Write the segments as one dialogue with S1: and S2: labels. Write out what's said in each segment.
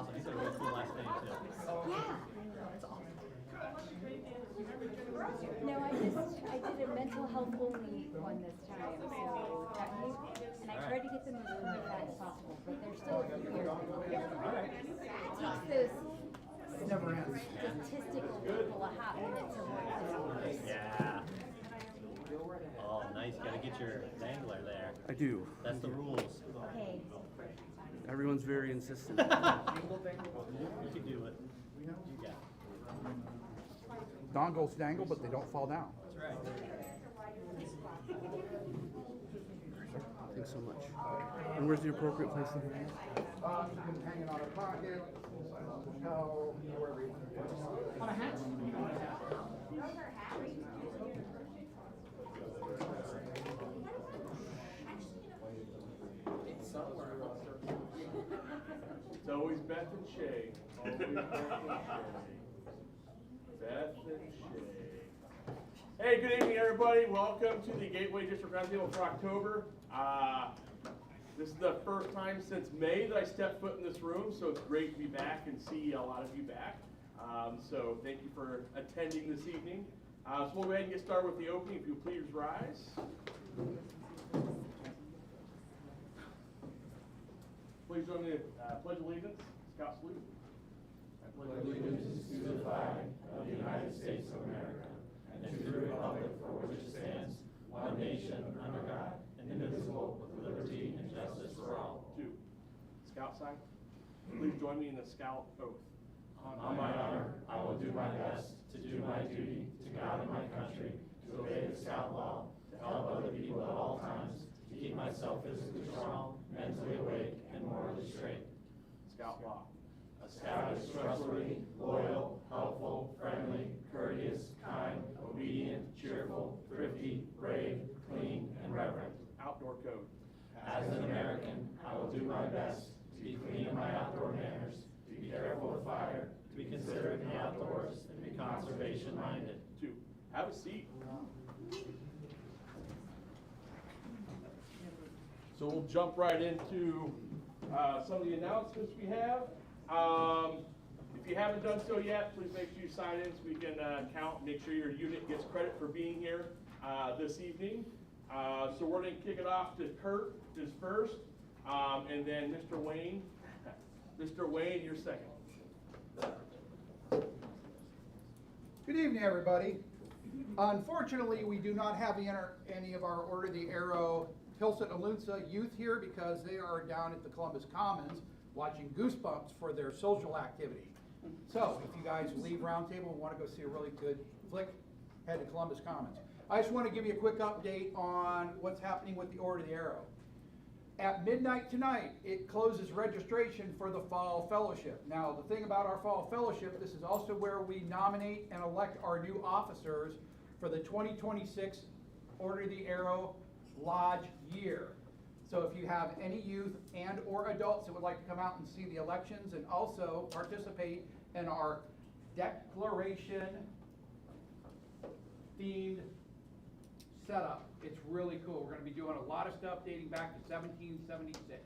S1: awesome. You said a really cool last name too.
S2: Yeah.
S3: That's awesome.
S2: No, I did a mental health only one this time, so that was, and I tried to get them as early as possible, but they're still a few years behind. It takes those
S3: It never ends.
S2: statistical people a hot minute to work this.
S1: Yeah. Oh, nice. Gotta get your dangler there.
S4: I do.
S1: That's the rules.
S2: Okay.
S4: Everyone's very insistent.
S1: You can do it. You got it.
S3: Dongles dangle, but they don't fall down.
S1: That's right.
S4: Thanks so much. And where's the appropriate place to hang?
S3: You can hang it on a pocket, lapel, wherever you want to put it. On a hat.
S5: It's always Beth and Shay. Always Beth and Shay. Beth and Shay. Hey, good evening, everybody. Welcome to the Gateway District Roundtable for October. This is the first time since May that I stepped foot in this room, so it's great to be back and see a lot of you back. So thank you for attending this evening. So we'll go ahead and get started with the opening. If you'll please rise. Please join me in pledge allegiance. Scout salute.
S6: I pledge allegiance to the flag of the United States of America and to the republic for which it stands, one nation under God, indivisible, with liberty and justice for all.
S5: 2. Scout side. Please join me in the Scout oath.
S6: On my honor, I will do my best to do my duty to God and my country, to obey the Scout law, to help other people at all times, to keep myself physically strong, mentally awake, and morally straight.
S5: Scout law.
S6: A Scout is trustworthy, loyal, helpful, friendly, courteous, kind, obedient, cheerful, thrifty, brave, clean, and reverent.
S5: Outdoor code.
S6: As an American, I will do my best to be clean in my outdoor manners, to be careful with fire, to be considerate in the outdoors, and to be conservation-minded.
S5: 2. Have a seat. So we'll jump right into some of the announcements we have. If you haven't done so yet, please make sure you sign in so we can count, make sure your unit gets credit for being here this evening. So we're going to kick it off to Kurt is first, and then Mr. Wayne. Mr. Wayne, you're second.
S3: Good evening, everybody. Unfortunately, we do not have any of our Order of the Arrow Hilson Alunsa youth here because they are down at the Columbus Commons watching Goosebumps for their social activity. So if you guys leave Roundtable and want to go see a really good flick, head to Columbus Commons. I just want to give you a quick update on what's happening with the Order of the Arrow. At midnight tonight, it closes registration for the Fall Fellowship. Now, the thing about our Fall Fellowship, this is also where we nominate and elect our new officers for the 2026 Order of the Arrow Lodge year. So if you have any youth and or adults that would like to come out and see the elections and also participate in our declaration themed setup, it's really cool. We're going to be doing a lot of stuff dating back to 1776.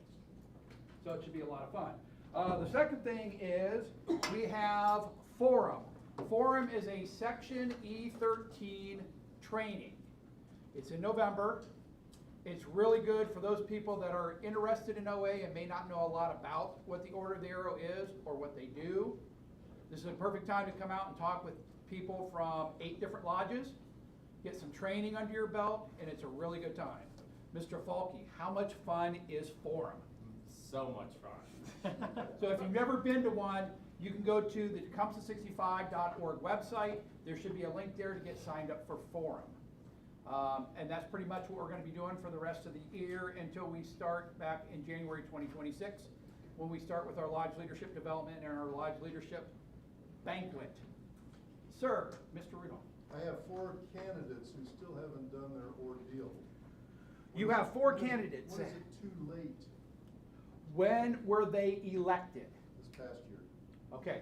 S3: So it should be a lot of fun. The second thing is we have Forum. Forum is a Section E13 training. It's in November. It's really good for those people that are interested in OA and may not know a lot about what the Order of the Arrow is or what they do. This is a perfect time to come out and talk with people from 8 different lodges, get some training under your belt, and it's a really good time. Mr. Falke, how much fun is Forum?
S7: So much fun.
S3: So if you've never been to one, you can go to the tecumseh65.org website. There should be a link there to get signed up for Forum. And that's pretty much what we're going to be doing for the rest of the year until we start back in January 2026, when we start with our Lodge Leadership Development and our Lodge Leadership Banquet. Sir, Mr. Rudolph.
S8: I have 4 candidates who still haven't done their ordeal.
S3: You have 4 candidates.
S8: When is it too late
S3: When were they elected?
S8: this past year?
S3: Okay.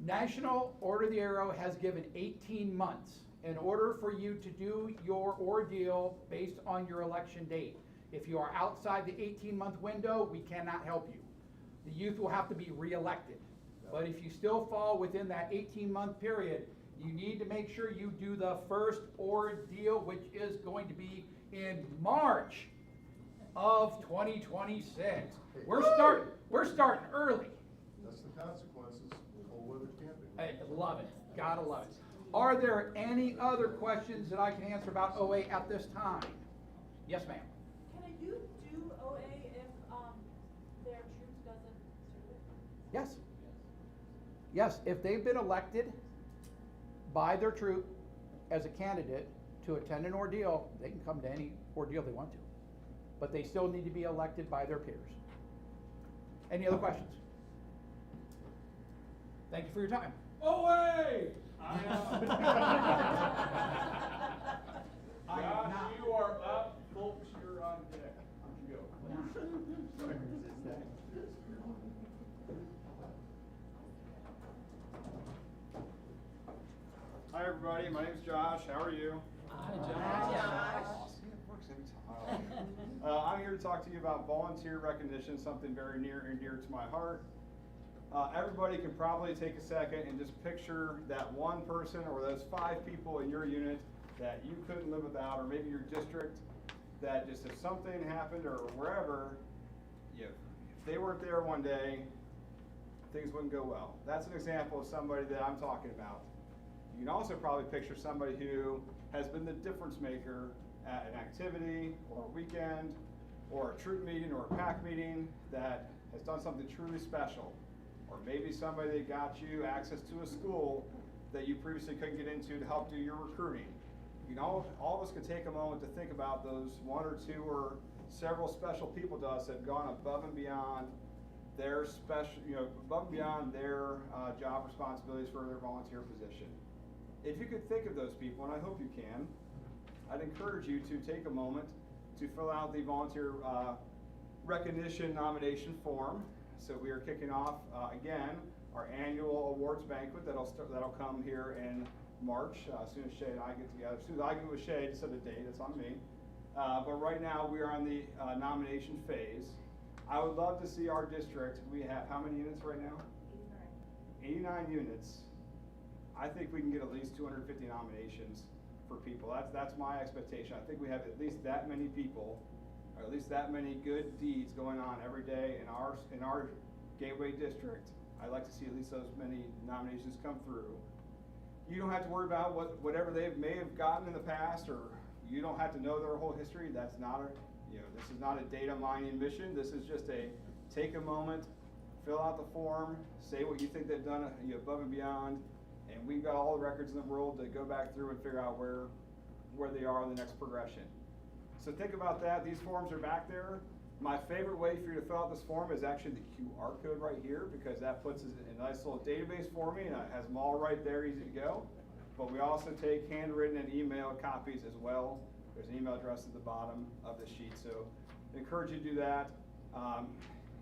S3: National Order of the Arrow has given 18 months in order for you to do your ordeal based on your election date. If you are outside the 18-month window, we cannot help you. the youth will have to be reelected. But if you still fall within that 18-month period, you need to make sure you do the first ordeal, which is going to be in March of 2026. We're starting early.
S8: That's the consequences of cold weather camping.
S3: I love it. Gotta love it. Are there any other questions that I can answer about OA at this time? Yes, ma'am.
S9: Can a youth do OA if their troops doesn't serve it?
S3: Yes. Yes, if they've been elected by their troop as a candidate to attend an ordeal, they can come to any ordeal they want to. But they still need to be elected by their peers. Any other questions? Thank you for your time.
S5: OA! Josh, you are up. Folks, you're on deck. Why don't you go?
S10: Hi everybody, my name's Josh. How are you?
S1: Hi,
S10: Oh, see, it works every time. I'm here to talk to you about volunteer recognition, something very near and dear to my heart. Everybody can probably take a second and just picture that one person or those 5 people in your unit that you couldn't live without, or maybe your district, that just if something happened or wherever, if they weren't there one day, things wouldn't go well. That's an example of somebody that I'm talking about. You can also probably picture somebody who has been the difference maker at an activity or a weekend or a troop meeting or a pack meeting that has done something truly special. Or maybe somebody that got you access to a school that you previously couldn't get into to help do your recruiting. You know, all of us could take a moment to think about those 1 or 2 or several special people to us that have gone above and beyond their special, above and beyond their job responsibilities for their volunteer position. If you could think of those people, and I hope you can, I'd encourage you to take a moment to fill out the volunteer recognition nomination form. So we are kicking off again our annual awards banquet that'll come here in March as soon as Shay and I get together. As soon as I get with Shay to set a date, it's on me. But right now we are on the nomination phase. I would love to see our district. We have how many units right now? 89 units. I think we can get at least 250 nominations for people. That's my expectation. I think we have at least that many people, or at least that many good deeds going on every day in our Gateway district. I'd like to see at least those many nominations come through. You don't have to worry about whatever they may have gotten in the past, or you don't have to know their whole history. That's not this is not a data mining mission. This is just take a moment, fill out the form, say what you think they've done above and beyond, and we've got all the records in the world to go back through and figure out where they are in the next progression. So think about that. These forms are back there. My favorite way for you to fill out this form is actually the QR code right here, because that puts it in a nice little database for me, and it has them all right there, easy to go. But we also take handwritten and email copies as well. There's an email address at the bottom of the sheet, so I encourage you to do that.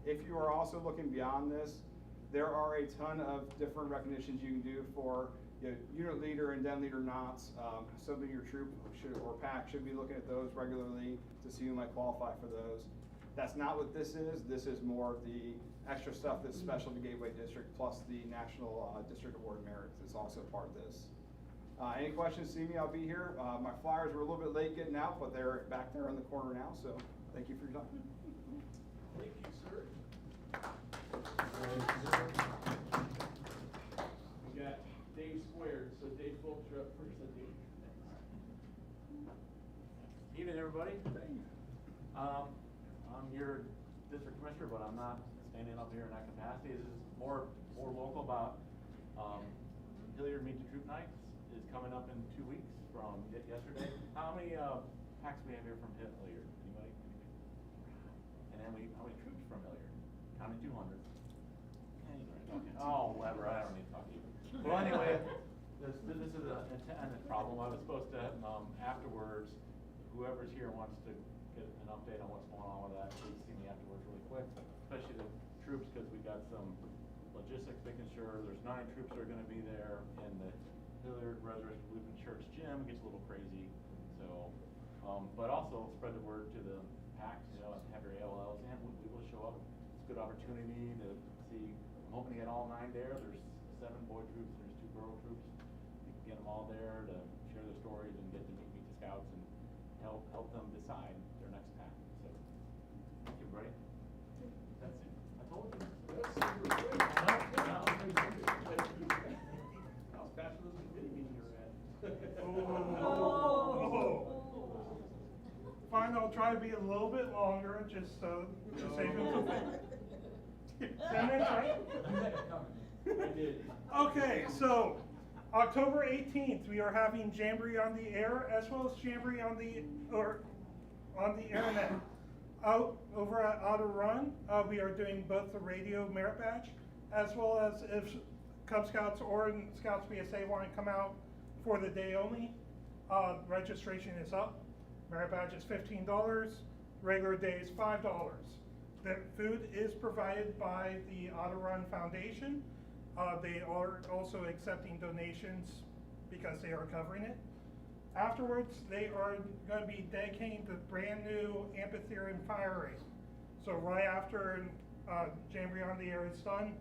S10: If you are also looking beyond this, there are a ton of different recognitions you can do for unit leader and den leader knots. Some of your troop or pack should be looking at those regularly to see who might qualify for those. That's not what this is. This is more of the extra stuff that's special to Gateway District, plus the National District Award Merit that's also part of this. Any questions, see me, I'll be here. My flyers were a little bit late getting out, but they're back there in the corner now, so thank you for your time.
S5: Thank you, sir. We got Dave squared, so Dave Folks, you're up first.
S7: Evening, everybody. I'm your district commissioner, but I'm not standing up here in that capacity. This is more local about Hilliard Meet the Troop Nights is coming up in 2 weeks from yesterday. How many packs we have here from Hilliard? Anybody? And then how many troops from Hilliard? Counting 200. Oh, whatever. I don't need to talk to you. Well, anyway, this is an intended problem. I was supposed to afterwards. Whoever's here wants to get an update on what's going on with that. Please see me afterwards really quick, especially the troops, because we got some logistics making sure there's 9 troops that are going to be there in the Hilliard Resurrection Lutheran Church gym. It gets a little crazy, so but also spread the word to the packs. Have your ALLs in. We will show up. It's a good opportunity to see, I'm hoping to get all 9 there. There's 7 boy troops, there's 2 girl troops. You can get them all there to share their stories and get to meet the scouts and help them decide their next path. So, thank you, everybody. That's it. I told you. That was faster than the committee meeting you were at.
S11: Fine, I'll try to be a little bit longer, just to save it. 10 minutes, right?
S5: I did.
S11: Okay, so October 18th, we are having Jamboree on the air as well as Jamboree on the internet. Out over at Outer Run, we are doing both the radio merit badge as well as if Cub Scouts or Scouts BSA want to come out for the day only. Registration is up. Merit badge is $15. Regular day is $5. The food is provided by the Outer Run Foundation. They are also accepting donations because they are covering it. Afterwards, they are going to be dedicating the brand new amphitheater and firing. So right after Jamboree on the Air is done,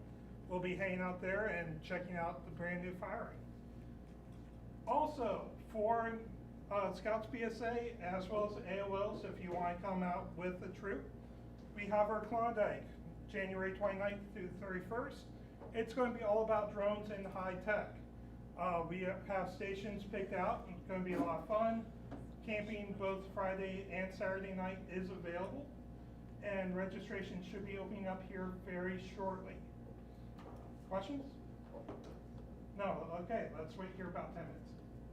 S11: we'll be hanging out there and checking out the brand new firing. Also, for Scouts BSA as well as AOLs, if you want to come out with the troop, we have our Klondike, January 29th through 31st. It's going to be all about drones and high tech. We have stations picked out. It's going to be a lot of fun. Camping both Friday and Saturday night is available. And registration should be opening up here very shortly. Questions? No? Okay, let's wait here about 10 minutes.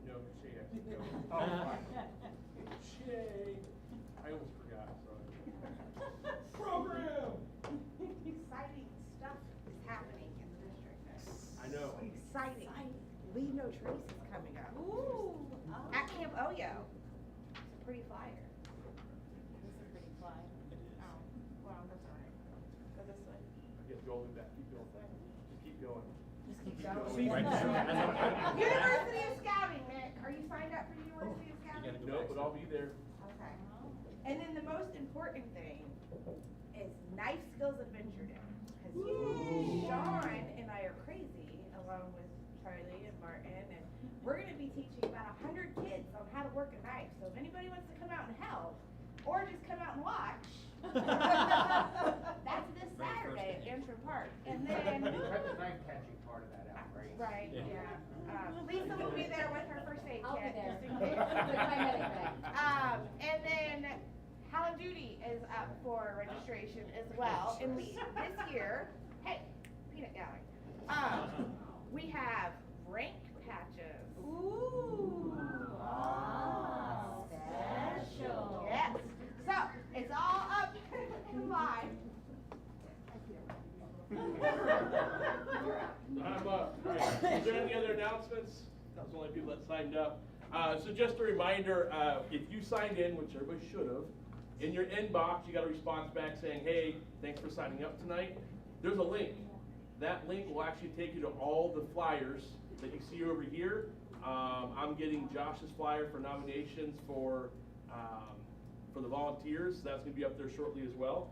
S5: No, Shay, I keep going.
S11: Oh, fine.
S5: Shay. I almost forgot, sorry.
S11: Program!
S12: Exciting stuff is happening in the district.
S5: I know.
S12: Exciting. We know Trace is coming up.
S9: Ooh.
S12: At Camp Oyo. It's a pretty flyer.
S2: This is a pretty fly.
S12: Oh, well, that's all right. Go this way.
S5: I guess go all the way back. Keep going. Just keep going.
S2: Just keep
S5: going.
S2: going.
S1: Right there.
S12: University of Scouting, Mick. Are you signed up for University of Scouting?
S5: No, but I'll be there.
S12: Okay. And then the most important thing is Knife Skills Adventure Day. Because Sean and I are crazy, along with Charlie and Martin, and we're going to be teaching about 100 kids on how to work a knife. So if anybody wants to come out and help, or just come out and watch, that's this Saturday at Antrim Park. And then
S3: Cut the knife catching part of that out, right?
S12: right, yeah. Lisa will be there with her first aid
S2: I'll be
S12: kit.
S2: there.
S12: Just in case.
S2: With my medic bag.
S12: And then Hall of Duty is up for registration as well. And this year, hey, peanut gallery. We have rank patches.
S2: Ooh. Special.
S12: Yes. So it's all up and live.
S5: I'm up. All right. Is there any other announcements? That was the only people that signed up. So just a reminder, if you signed in, which everybody should have, in your inbox, you got a response back saying, hey, thanks for signing up tonight. There's a link. That link will actually take you to all the flyers that you see over here. I'm getting Josh's flyer for nominations for the volunteers. That's going to be up there shortly as well.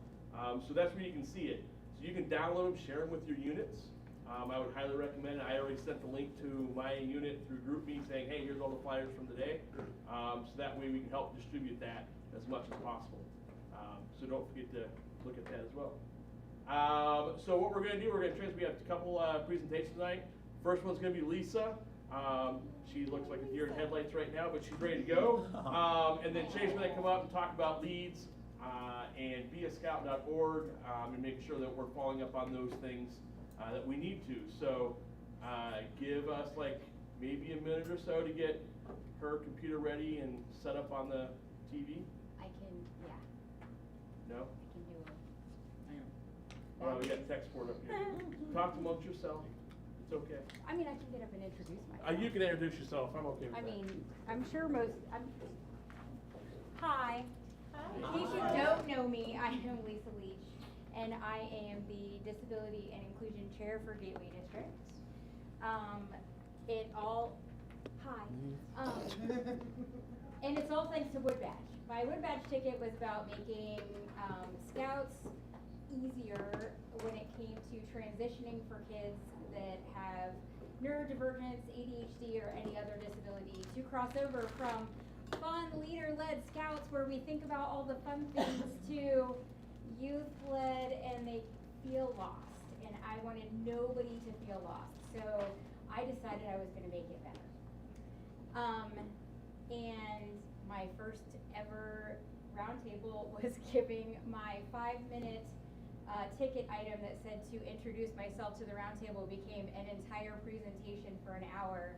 S5: So that's where you can see it. So you can download them, share them with your units. I would highly recommend it. I already sent the link to my unit through GroupMe saying, hey, here's all the flyers from today. So that way we can help distribute that as much as possible. So don't forget to look at that as well. So what we're going to do, we have a couple presentations tonight. First one's going to be Lisa. She looks like a deer in headlights right now, but she's ready to go. And then Shay's going to come up and talk about leads and beascout.org and make sure that we're following up on those things that we need to. So give us like maybe a minute or so to get her computer ready and set up on the TV.
S2: I can, yeah,
S5: No?
S2: I can do it.
S5: All right, we got text board up here. Talk amongst yourself. It's okay.
S2: I mean, I can get up and introduce myself.
S5: You can introduce yourself. I'm okay with that.
S2: I mean, I'm sure hi. In case you don't know me, I am Lisa Leach, and I am the Disability and Inclusion Chair for Gateway District. And it's all thanks to Wood Badge. My Wood Badge ticket was about making scouts easier when it came to transitioning for kids that have neurodivergence, ADHD, or any other disability to cross over from fun leader-led scouts where we think about all the fun things to youth-led and they feel lost. And I wanted nobody to feel lost. So I decided I was going to make it better. And my first ever roundtable was giving my 5-minute ticket item that said to introduce myself to the roundtable became an entire presentation for an hour.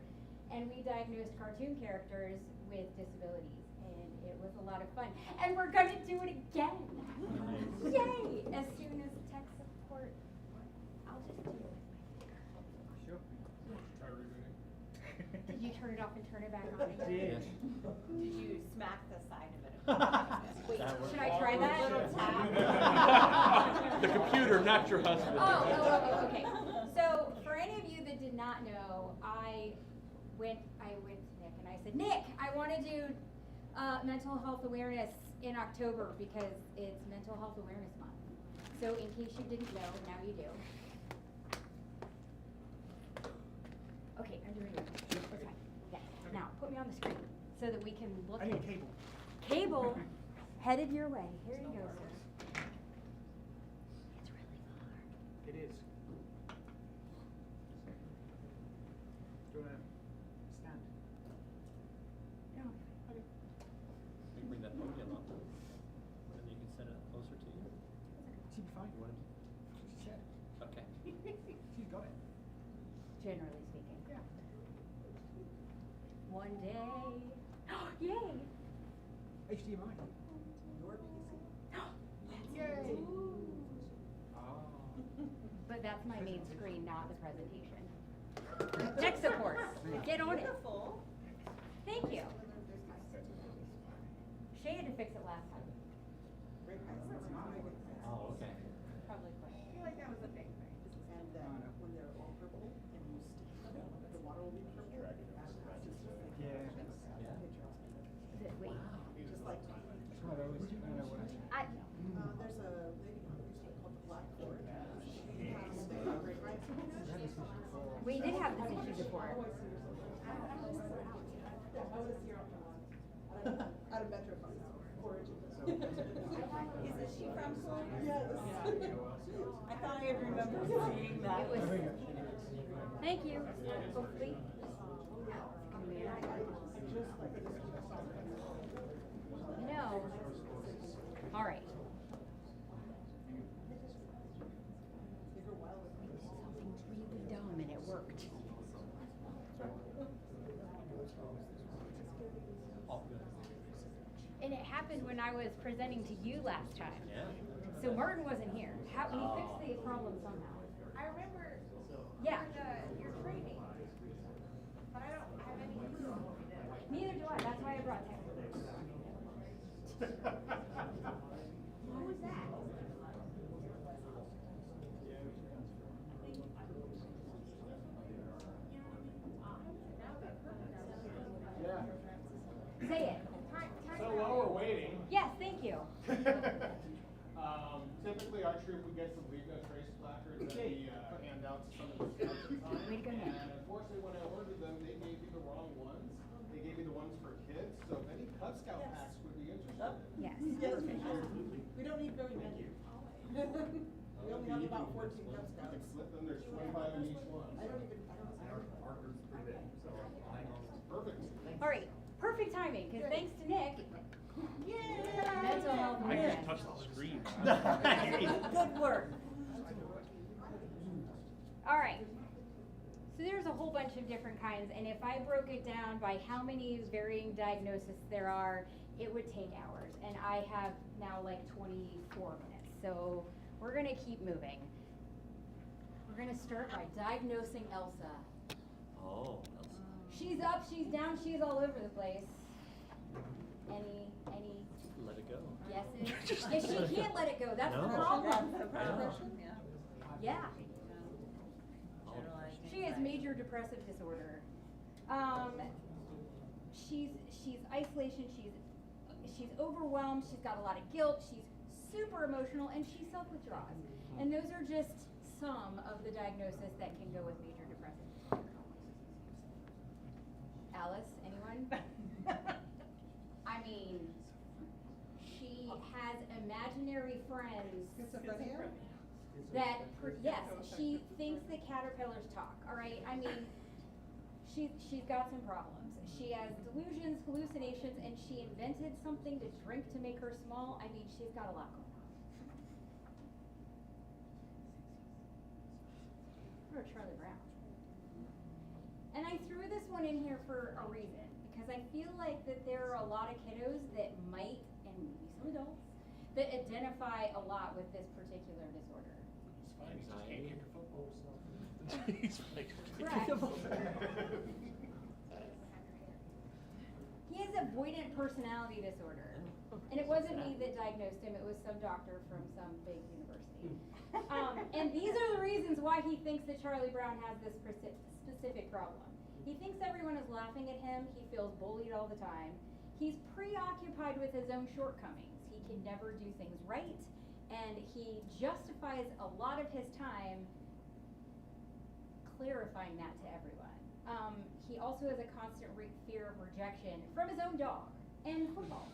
S2: And we diagnosed cartoon characters with disabilities. And it was a lot of fun. And we're going to do it again. Yay! As soon as tech support, I'll just do it.
S3: Sure.
S2: Did you turn it off and turn it back on again?
S9: Did you smack the side of it?
S2: Wait, should I try that?
S5: The computer, not your husband.
S2: Oh, okay. So, for any of you that did not know, I went to Nick and I said, Nick, I want to do mental health awareness in October because it's Mental Health Awareness Month. So, in case you didn't know, now you do. Okay, I'm doing it. That's fine. Okay. Now, put me on the screen so that we can look at
S3: cable.
S2: Cable headed your way. Here you go, sir. It's really far.
S3: It is. Do you want to stand?
S2: No.
S1: You can bring that podium up, and then you can set it closer to you.
S3: She'd be fine.
S1: You want him
S3: She said.
S1: Okay.
S3: She's got it.
S2: Generally speaking.
S3: Yeah.
S2: One day. Yay!
S3: HDMI.
S8: Your PC.
S3: Yay!
S2: But that's my main screen, not the presentation. Tech support. Get on it. Thank you. Shay had to fix it last time.
S1: Oh, okay.
S2: Probably quick.
S12: I feel like that was a big thing.
S8: And when they're all purple and you steam them, the water will be purple.
S3: Yeah.
S2: Wait.
S8: Just like,
S3: It's one of those, I don't know what I said.
S8: there's a lady on Facebook called the Black Ford. She has great rights.
S2: We did have this issue before.
S8: I was here on the out of Metro Origin.
S9: Isn't she from Florida?
S8: Yes.
S9: I thought I had remembered seeing that.
S2: It was. Thank you. Hopefully. No. All right. Something really dumb and it worked.
S1: All good.
S2: And it happened when I was presenting to you last time.
S1: Yeah.
S2: So Martin wasn't here. How he fixed the problem somehow.
S12: I remember
S2: Yeah.
S12: your training, but I don't have any use of what we did.
S2: Neither do I. That's why I brought tech.
S12: What was that?
S2: Say it.
S5: So while we're waiting,
S2: Yes, thank you.
S10: Typically our troop would get some Leave Trace placards that we hand out to some of the scouts at the time.
S2: Way to go, Nick.
S10: And unfortunately, when I ordered them, they gave me the wrong ones. They gave me the ones for kids, so if any Cub Scout packs would be interested.
S2: Yes.
S8: Yes, we don't need very many. We only have about 14 Cub
S10: You
S8: Scouts.
S10: can split them, there's 25 in each one.
S8: I don't even.
S10: Perfect.
S2: All right. Perfect timing, because thanks to Nick,
S12: Yay!
S2: mental health
S7: I
S2: awareness.
S7: just touched the screen.
S9: Good work.
S2: All right. So there's a whole bunch of different kinds, and if I broke it down by how many varying diagnoses there are, it would take hours. And I have now like 24 minutes, so we're gonna keep moving. We're gonna start by diagnosing Elsa.
S1: Oh, Elsa.
S2: She's up, she's down, she's all over the place. Any,
S1: Let it go.
S2: guesses? Yeah, she can't let it go, that's the
S1: No.
S2: problem.
S9: Yeah.
S2: Yeah. She has major depressive disorder. She's isolation, she's overwhelmed, she's got a lot of guilt, she's super emotional, and she self-withdraws. And those are just some of the diagnoses that can go with major depressive disorder. Alice, anyone? I mean, she has imaginary friends
S8: Schizophrenia?
S2: that, yes, she thinks that caterpillars talk, all right? I mean, she's got some problems. She has delusions, hallucinations, and she invented something to drink to make her small. I mean, she's got a lot going on. Or Charlie Brown. And I threw this one in here for a reason, because I feel like that there are a lot of kiddos that might, and maybe some adults, that identify a lot with this particular disorder.
S1: It's fine, you just can't kick a football.
S2: Correct. He has avoidant personality disorder. And it wasn't me that diagnosed him, it was some doctor from some big university. And these are the reasons why he thinks that Charlie Brown has this specific problem. He thinks everyone is laughing at him, he feels bullied all the time. He's preoccupied with his own shortcomings. He can never do things right, and he justifies a lot of his time clarifying that to everyone. He also has a constant fear of rejection from his own dog and football.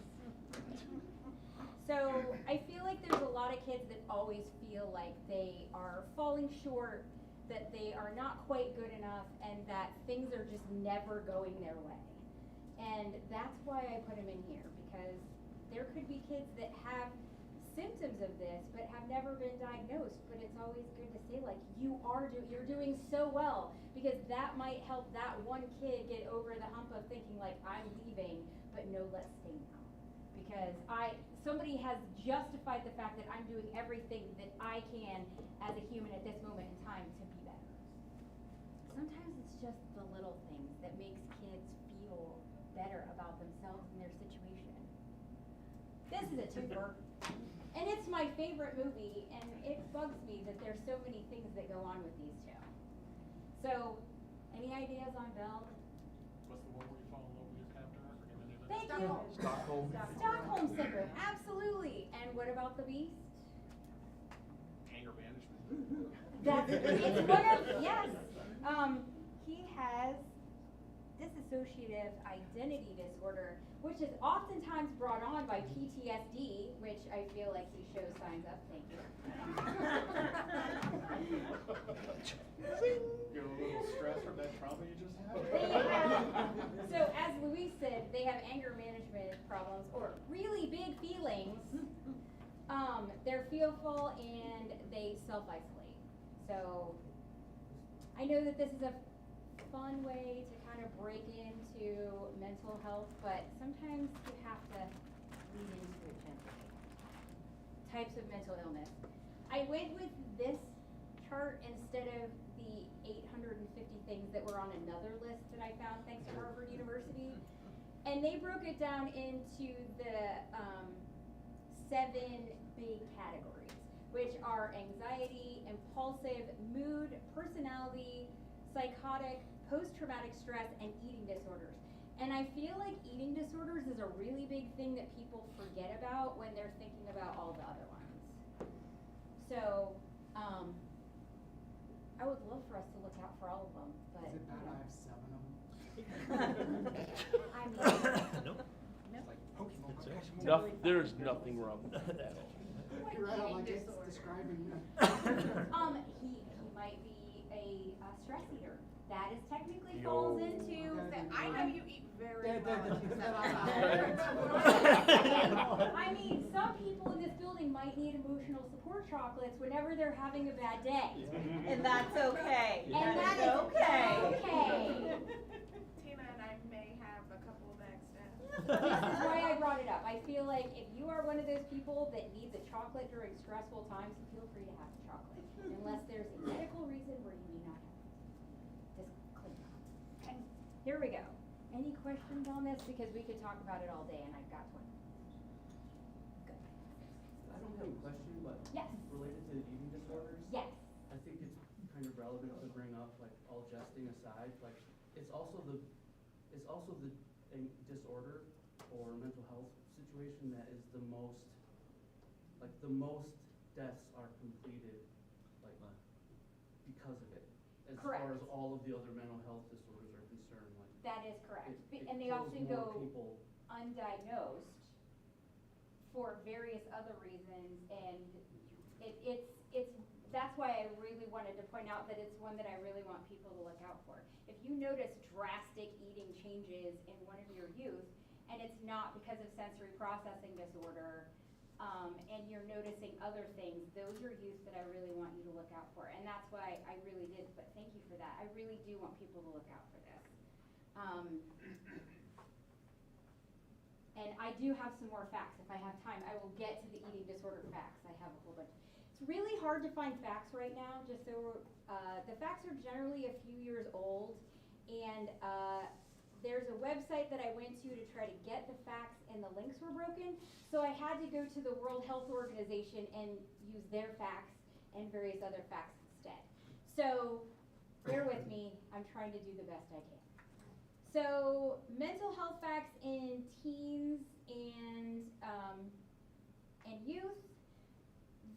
S2: So I feel like there's a lot of kids that always feel like they are falling short, that they are not quite good enough, and that things are just never going their way. And that's why I put him in here, because there could be kids that have symptoms of this but have never been diagnosed, but it's always good to say, like, you're doing so well, because that might help that one kid get over the hump of thinking, like, I'm leaving, but no, let's stay now, because somebody has justified the fact that I'm doing everything that I can as a human at this moment in time to be better. Sometimes it's just the little things that makes kids feel better about themselves and their situation. This is a twofer. And it's my favorite movie, and it bugs me that there's so many things that go on with these two. So, any ideas on Belle?
S7: What's the one where you fall in love with your captor? I forget the name of it.
S2: Thank you.
S4: Stockholm.
S2: Stockholm Syndrome, absolutely. And what about the Beast?
S10: Anger management.
S2: It's one of, yes. He has dissociative identity disorder, which is oftentimes brought on by PTSD, which I feel like he shows signs of. Thank you.
S10: Get a little stress from that trauma you just had?
S2: So as Louise said, they have anger management problems, or really big feelings. They're fearful and they self-isolate. So I know that this is a fun way to kind of break into mental health, but sometimes you have to lead into it gently. Types of mental illness. I went with this chart instead of the 850 things that were on another list that I found thanks to Harvard University. And they broke it down into the 7 big categories, which are anxiety, impulsive, mood, personality, psychotic, post-traumatic stress, and eating disorders. And I feel like eating disorders is a really big thing that people forget about when they're thinking about all the other ones. So, I would love for us to look out for all of them, but.
S13: Is it bad I have 7 of them?
S2: I mean.
S1: Nope.
S2: Nope.
S13: Like Pokemon.
S4: There's nothing wrong with that at all.
S13: You're right, I'm like, it's describing
S2: He might be a stress eater. That is technically falls into.
S12: I know you eat very well.
S2: I mean, some people in this building might need emotional support chocolates whenever they're having a bad day.
S12: And that's okay.
S2: And that is okay.
S12: Tina and I may have a couple of extra.
S2: This is why I brought it up. I feel like if you are one of those people that needs a chocolate during stressful times, feel free to have the chocolate. Unless there's a medical reason where you may not have it. Disclaimer. Okay, here we go. Any questions on this? Because we could talk about it all day and I've got one. Good.
S14: I don't have a question, but
S2: Yes.
S14: related to the eating disorders.
S2: Yes.
S14: I think it's kind of relevant to bring up, like, all jesting aside, like, it's also the disorder or mental health situation that is the most like the most deaths are completed, like, because of it. As
S2: Correct.
S14: far as all of the other mental health disorders are concerned, like.
S2: That is correct.
S14: it
S2: And they
S14: kills
S2: often
S14: more
S2: go
S14: people.
S2: undiagnosed for various other reasons, and it's, that's why I really wanted to point out that it's one that I really want people to look out for. If you notice drastic eating changes in one of your youth, and it's not because of sensory processing disorder, and you're noticing other things, those are youth that I really want you to look out for. And that's why I really did, but thank you for that. I really do want people to look out for this. And I do have some more facts. If I have time, I will get to the eating disorder facts. I have a whole bunch. It's really hard to find facts right now, just so, the facts are generally a few years old, and there's a website that I went to try to get the facts, and the links were broken, so I had to go to the World Health Organization and use their facts and various other facts instead. So, bear with me, I'm trying to do the best I can. So, mental health facts in teens and youth.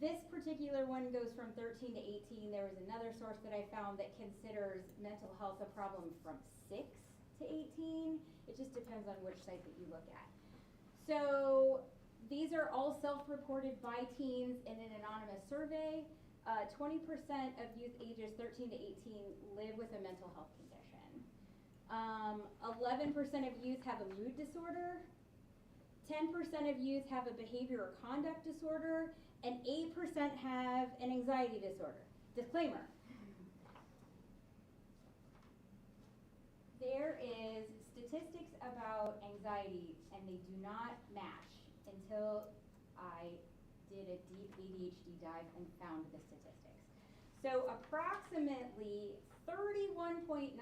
S2: This particular one goes from 13 to 18. There was another source that I found that considers mental health a problem from 6 to 18. It just depends on which site that you look at. So these are all self-reported by teens in an anonymous survey. 20% of youth ages 13 to 18 live with a mental health condition. 11% of youth have a mood disorder. 10% of youth have a behavior or conduct disorder, and 8% have an anxiety disorder. Disclaimer. There is statistics about anxiety, and they do not match until I did a deep ADHD dive and found the statistics. So approximately 31.9%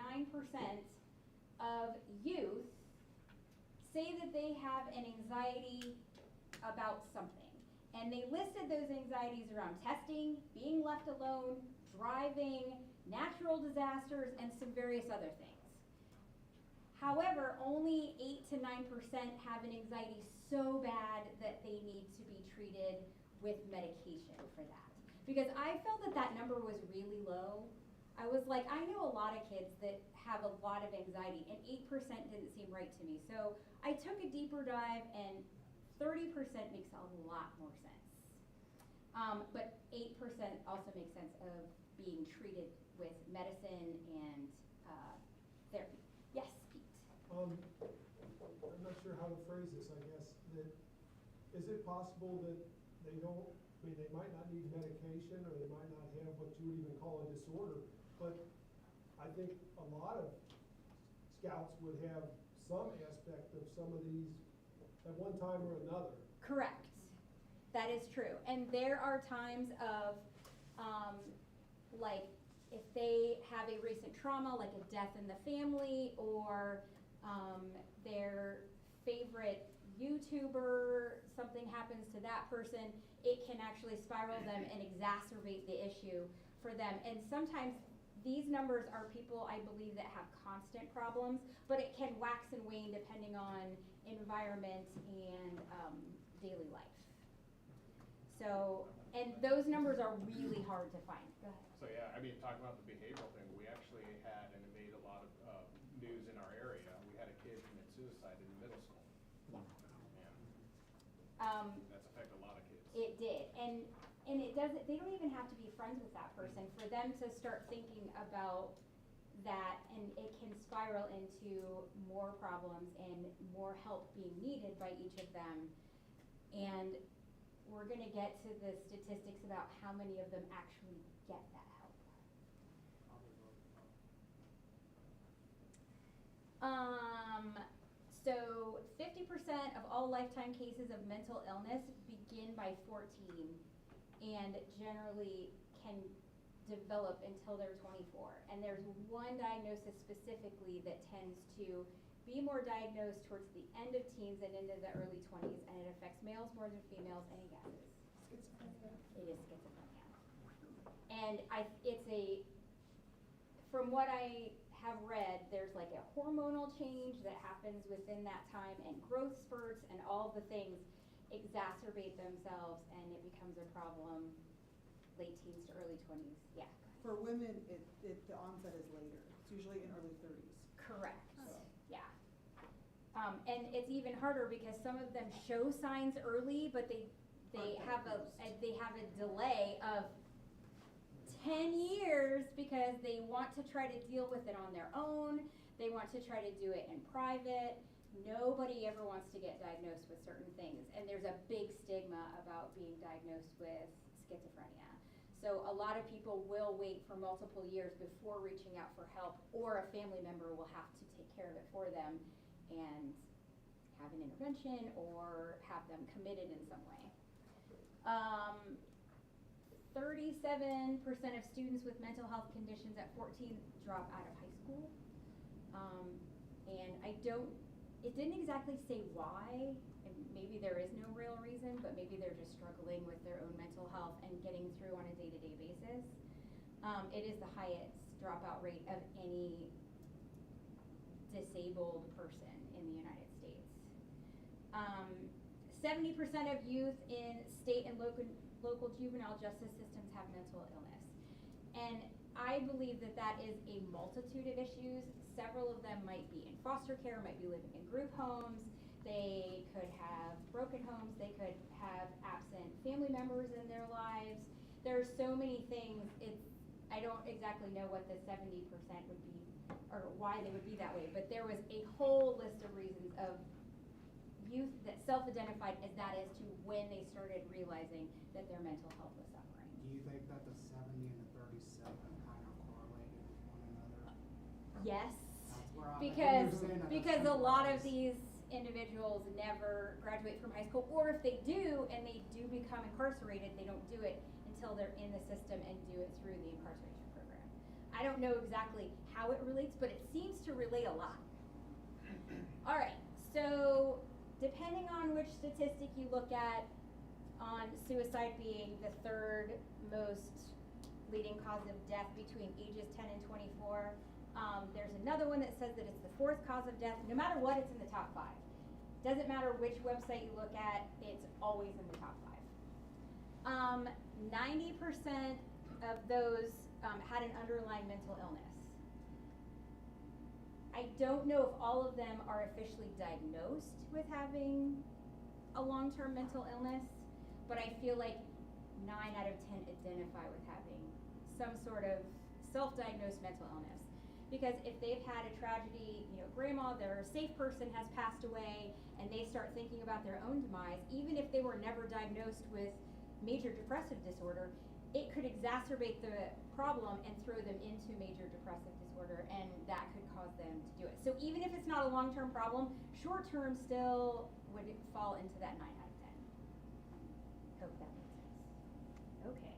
S2: of youth say that they have an anxiety about something. And they listed those anxieties around testing, being left alone, driving, natural disasters, and some various other things. However, only 8 to 9% have an anxiety so bad that they need to be treated with medication for that. Because I felt that that number was really low. I was like, I know a lot of kids that have a lot of anxiety, and 8% didn't seem right to me. So I took a deeper dive, and 30% makes a lot more sense. But 8% also makes sense of being treated with medicine and therapy. Yes, Pete?
S15: I'm not sure how to phrase this, I guess. Is it possible that they don't, I mean, they might not need medication, or they might not have what you would even call a disorder, but I think a lot of scouts would have some aspect of some of these at one time or another.
S2: Correct. That is true. And there are times of, like, if they have a recent trauma, like a death in the family, or their favorite YouTuber, something happens to that person, it can actually spiral them and exacerbate the issue for them. And sometimes these numbers are people, I believe, that have constant problems, but it can wax and wane depending on environment and daily life. So, and those numbers are really hard to find. Go ahead.
S16: So yeah, I mean, talking about the behavioral thing, we actually had, and it made a lot of news in our area, we had a kid commit suicide in middle school.
S2: Yeah.
S16: That's affected a lot of kids.
S2: It did, and it doesn't, they don't even have to be friends with that person. For them to start thinking about that, and it can spiral into more problems and more help being needed by each of them. And we're gonna get to the statistics about how many of them actually get that help. So 50% of all lifetime cases of mental illness begin by 14 and generally can develop until they're 24. And there's one diagnosis specifically that tends to be more diagnosed towards the end of teens and into the early 20s, and it affects males more than females. Any guesses?
S13: Schizophrenia.
S2: It is schizophrenia. And from what I have read, there's like a hormonal change that happens within that time, and growth spurts and all the things. exacerbate themselves and it becomes a problem late teens to early 20s. Yeah.
S8: For women, the onset is later. It's usually in early 30s.
S2: Correct. Yeah. And it's even harder because some of them show signs early, but they have a delay of 10 years because they want to try to deal with it on their own. They want to try to do it in private. Nobody ever wants to get diagnosed with certain things, and there's a big stigma about being diagnosed with schizophrenia. So a lot of people will wait for multiple years before reaching out for help, or a family member will have to take care of it for them and have an intervention or have them committed in some way. 37% of students with mental health conditions at 14 drop out of high school. And it didn't exactly say why, and maybe there is no real reason, but maybe they're just struggling with their own mental health and getting through on a day-to-day basis. It is the highest dropout rate of any disabled person in the United States. 70% of youth in state and local juvenile justice systems have mental illness. And I believe that that is a multitude of issues. Several of them might be in foster care, might be living in group homes. They could have broken homes. They could have absent family members in their lives. There are so many things. I don't exactly know what the 70% would be or why they would be that way, but there was a whole list of reasons of youth that self-identified as that as to when they started realizing that their mental health was suffering.
S13: Do you think that the 70 and the 37 kind of correlated with one another?
S2: Yes,
S13: That's where
S2: because a lot of these individuals never graduate from high school, or if they do and they do become incarcerated, they don't do it until they're in the system and do it through the incarceration program. I don't know exactly how it relates, but it seems to relate a lot. All right, so depending on which statistic you look at, on suicide being the third most leading cause of death between ages 10 and 24, there's another one that says that it's the fourth cause of death. No matter what, it's in the top 5. Doesn't matter which website you look at, it's always in the top 5. 90% of those had an underlying mental illness. I don't know if all of them are officially diagnosed with having a long-term mental illness, but I feel like 9 out of 10 identify with having some sort of self-diagnosed mental illness. Because if they've had a tragedy, grandma, their safe person has passed away, and they start thinking about their own demise, even if they were never diagnosed with major depressive disorder, it could exacerbate the problem and throw them into major depressive disorder, and that could cause them to do it. So even if it's not a long-term problem, short-term still would fall into that 9 out of 10. Hope that makes sense. Okay.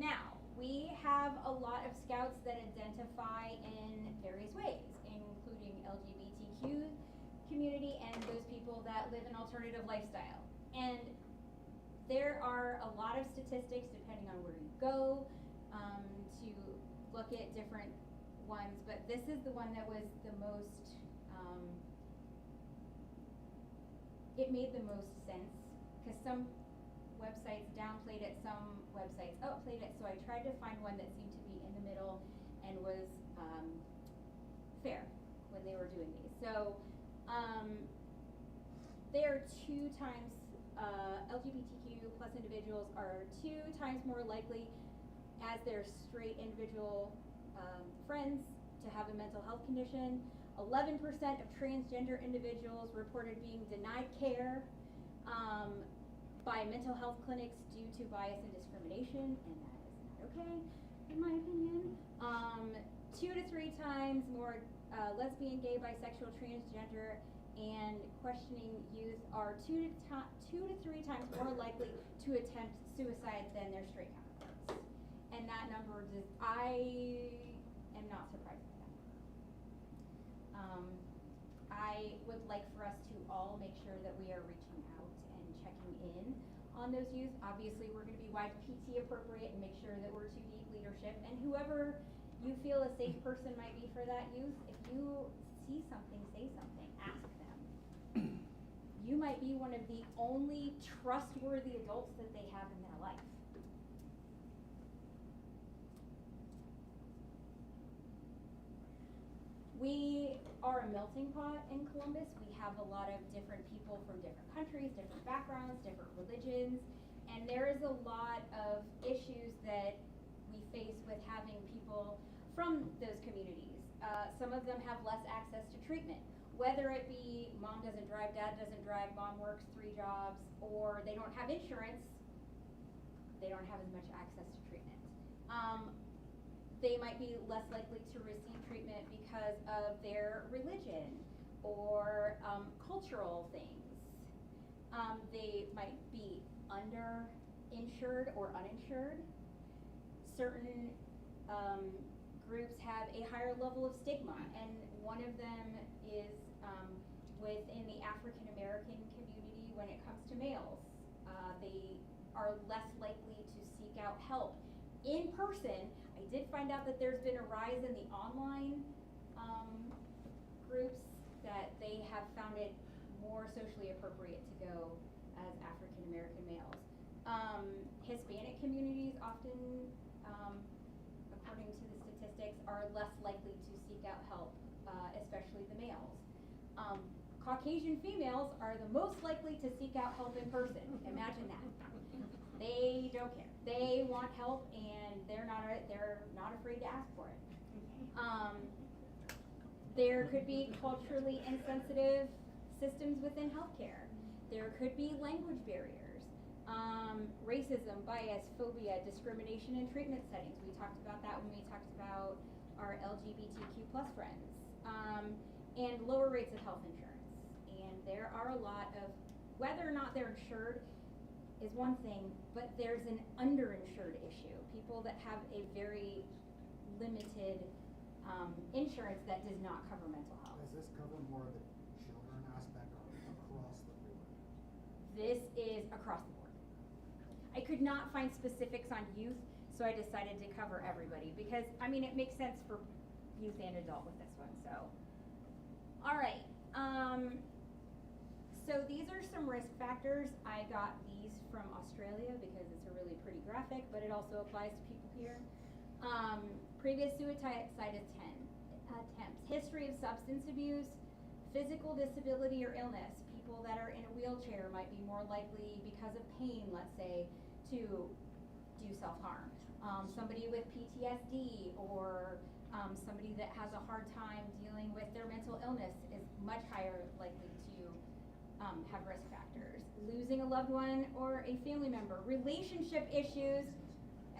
S2: Now, we have a lot of scouts that identify in various ways, including LGBTQ community and those people that live an alternative lifestyle. And there are a lot of statistics depending on where you go to look at different ones, but this is the one that was the most, it made the most sense, because some websites downplayed it, some websites upplayed it, so I tried to find one that seemed to be in the middle and was fair when they were doing these. So they are 2 times, LGBTQ plus individuals are 2 times more likely as their straight individual friends to have a mental health condition. 11% of transgender individuals reported being denied care by mental health clinics due to bias and discrimination, and that is not okay, in my opinion. 2 to 3 times more lesbian, gay, bisexual, transgender, and questioning youth are 2 to 3 times more likely to attempt suicide than their straight counterparts. And that number I am not surprised by that number. I would like for us to all make sure that we are reaching out and checking in on those youth. Obviously, we're going to be YPT appropriate and make sure that we're 2 deep leadership. And whoever you feel a safe person might be for that youth, if you see something, say something, ask them. you might be one of the only trustworthy adults that they have in their life. We are a melting pot in Columbus. We have a lot of different people from different countries, different backgrounds, different religions, and there is a lot of issues that we face with having people from those communities. Some of them have less access to treatment, whether it be mom doesn't drive, dad doesn't drive, mom works 3 jobs, or they don't have insurance, they don't have as much access to treatment. They might be less likely to receive treatment because of their religion or cultural things. They might be underinsured or uninsured. Certain groups have a higher level of stigma, and one of them is within the African American community when it comes to males. They are less likely to seek out help in person. I did find out that there's been a rise in the online groups, that they have found it more socially appropriate to go as African American males. Hispanic communities often, according to the statistics, are less likely to seek out help, especially the males. Caucasian females are the most likely to seek out help in person. Imagine that. They don't care. They want help, and they're not afraid to ask for it. There could be culturally insensitive systems within healthcare. There could be language barriers, racism, bias, phobia, discrimination in treatment settings. We talked about that when we talked about our LGBTQ+ friends, and lower rates of health insurance. And there are a lot of, whether or not they're insured is one thing, but there's an underinsured issue. People that have a very limited insurance that does not cover mental health.
S13: Does this cover more of the children aspect or across the board?
S2: This is across the board. I could not find specifics on youth, so I decided to cover everybody because, I mean, it makes sense for youth and adult with this one, so. All right, so these are some risk factors. I got these from Australia because it's a really pretty graphic, but it also applies to people here. Previous suicide attempts, history of substance abuse, physical disability or illness. People that are in a wheelchair might be more likely, because of pain, let's say, to do self-harm. Somebody with PTSD or somebody that has a hard time dealing with their mental illness is much higher likely to have risk factors. Losing a loved one or a family member. Relationship issues.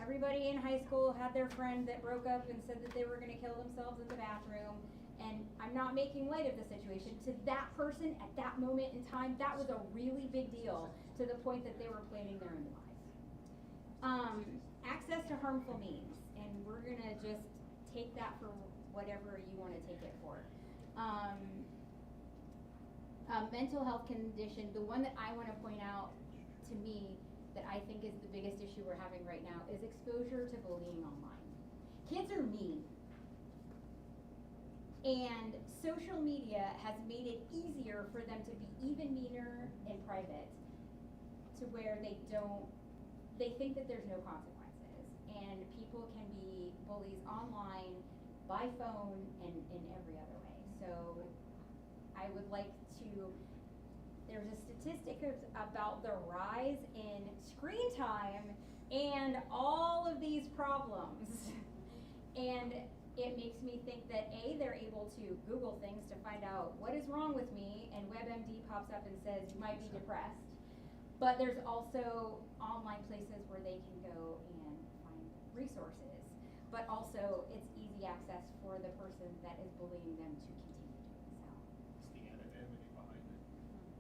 S2: Everybody in high school had their friend that broke up and said that they were going to kill themselves in the bathroom. And I'm not making light of the situation. To that person at that moment in time, that was a really big deal, to the point that they were planning their own demise. Access to harmful means, and we're going to just take that for whatever you want to take it for. Mental health condition, the one that I want to point out to me that I think is the biggest issue we're having right now is exposure to bullying online. Kids are mean. And social media has made it easier for them to be even meaner in private, to where they think that there's no consequences. And people can be bullies online, by phone, and in every other way. So I would like to, there's a statistic about the rise in screen time and all of these problems. And it makes me think that A, they're able to Google things to find out what is wrong with me, and WebMD pops up and says you might be depressed. But there's also online places where they can go and find resources. But also it's easy access for the person that is bullying them to continue doing so.
S16: It's the anonymity behind it.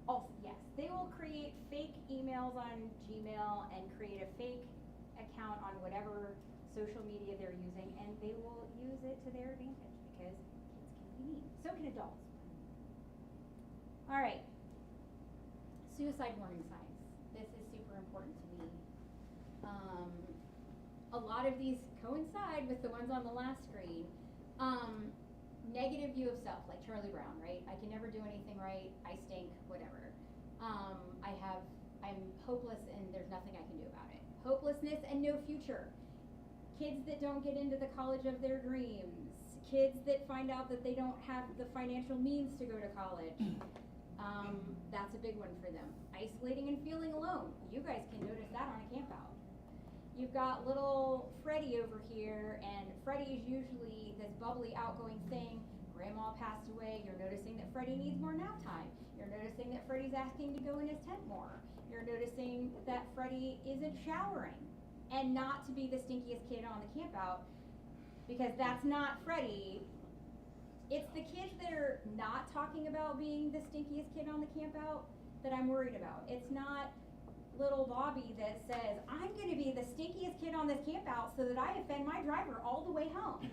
S2: Also, yes, they will create fake emails on Gmail and create a fake account on whatever social media they're using, and they will use it to their advantage because kids can be mean. So can adults. All right. Suicide warning signs. This is super important to me. A lot of these coincide with the ones on the last screen. Negative view of self, like Charlie Brown, right? I can never do anything right, I stink, whatever. I'm hopeless and there's nothing I can do about it. Hopelessness and no future. Kids that don't get into the college of their dreams. Kids that find out that they don't have the financial means to go to college. That's a big one for them. Isolating and feeling alone. You guys can notice that on a camp out. You've got little Freddie over here, and Freddie is usually this bubbly, outgoing thing. Grandma passed away. You're noticing that Freddie needs more nap time. You're noticing that Freddie's asking to go in his tent more. You're noticing that Freddie isn't showering. And not to be the stinkiest kid on the camp out, because that's not Freddie. It's the kids that are not talking about being the stinkiest kid on the camp out that I'm worried about. It's not little Bobby that says, I'm going to be the stinkiest kid on this camp out so that I offend my driver all the way home.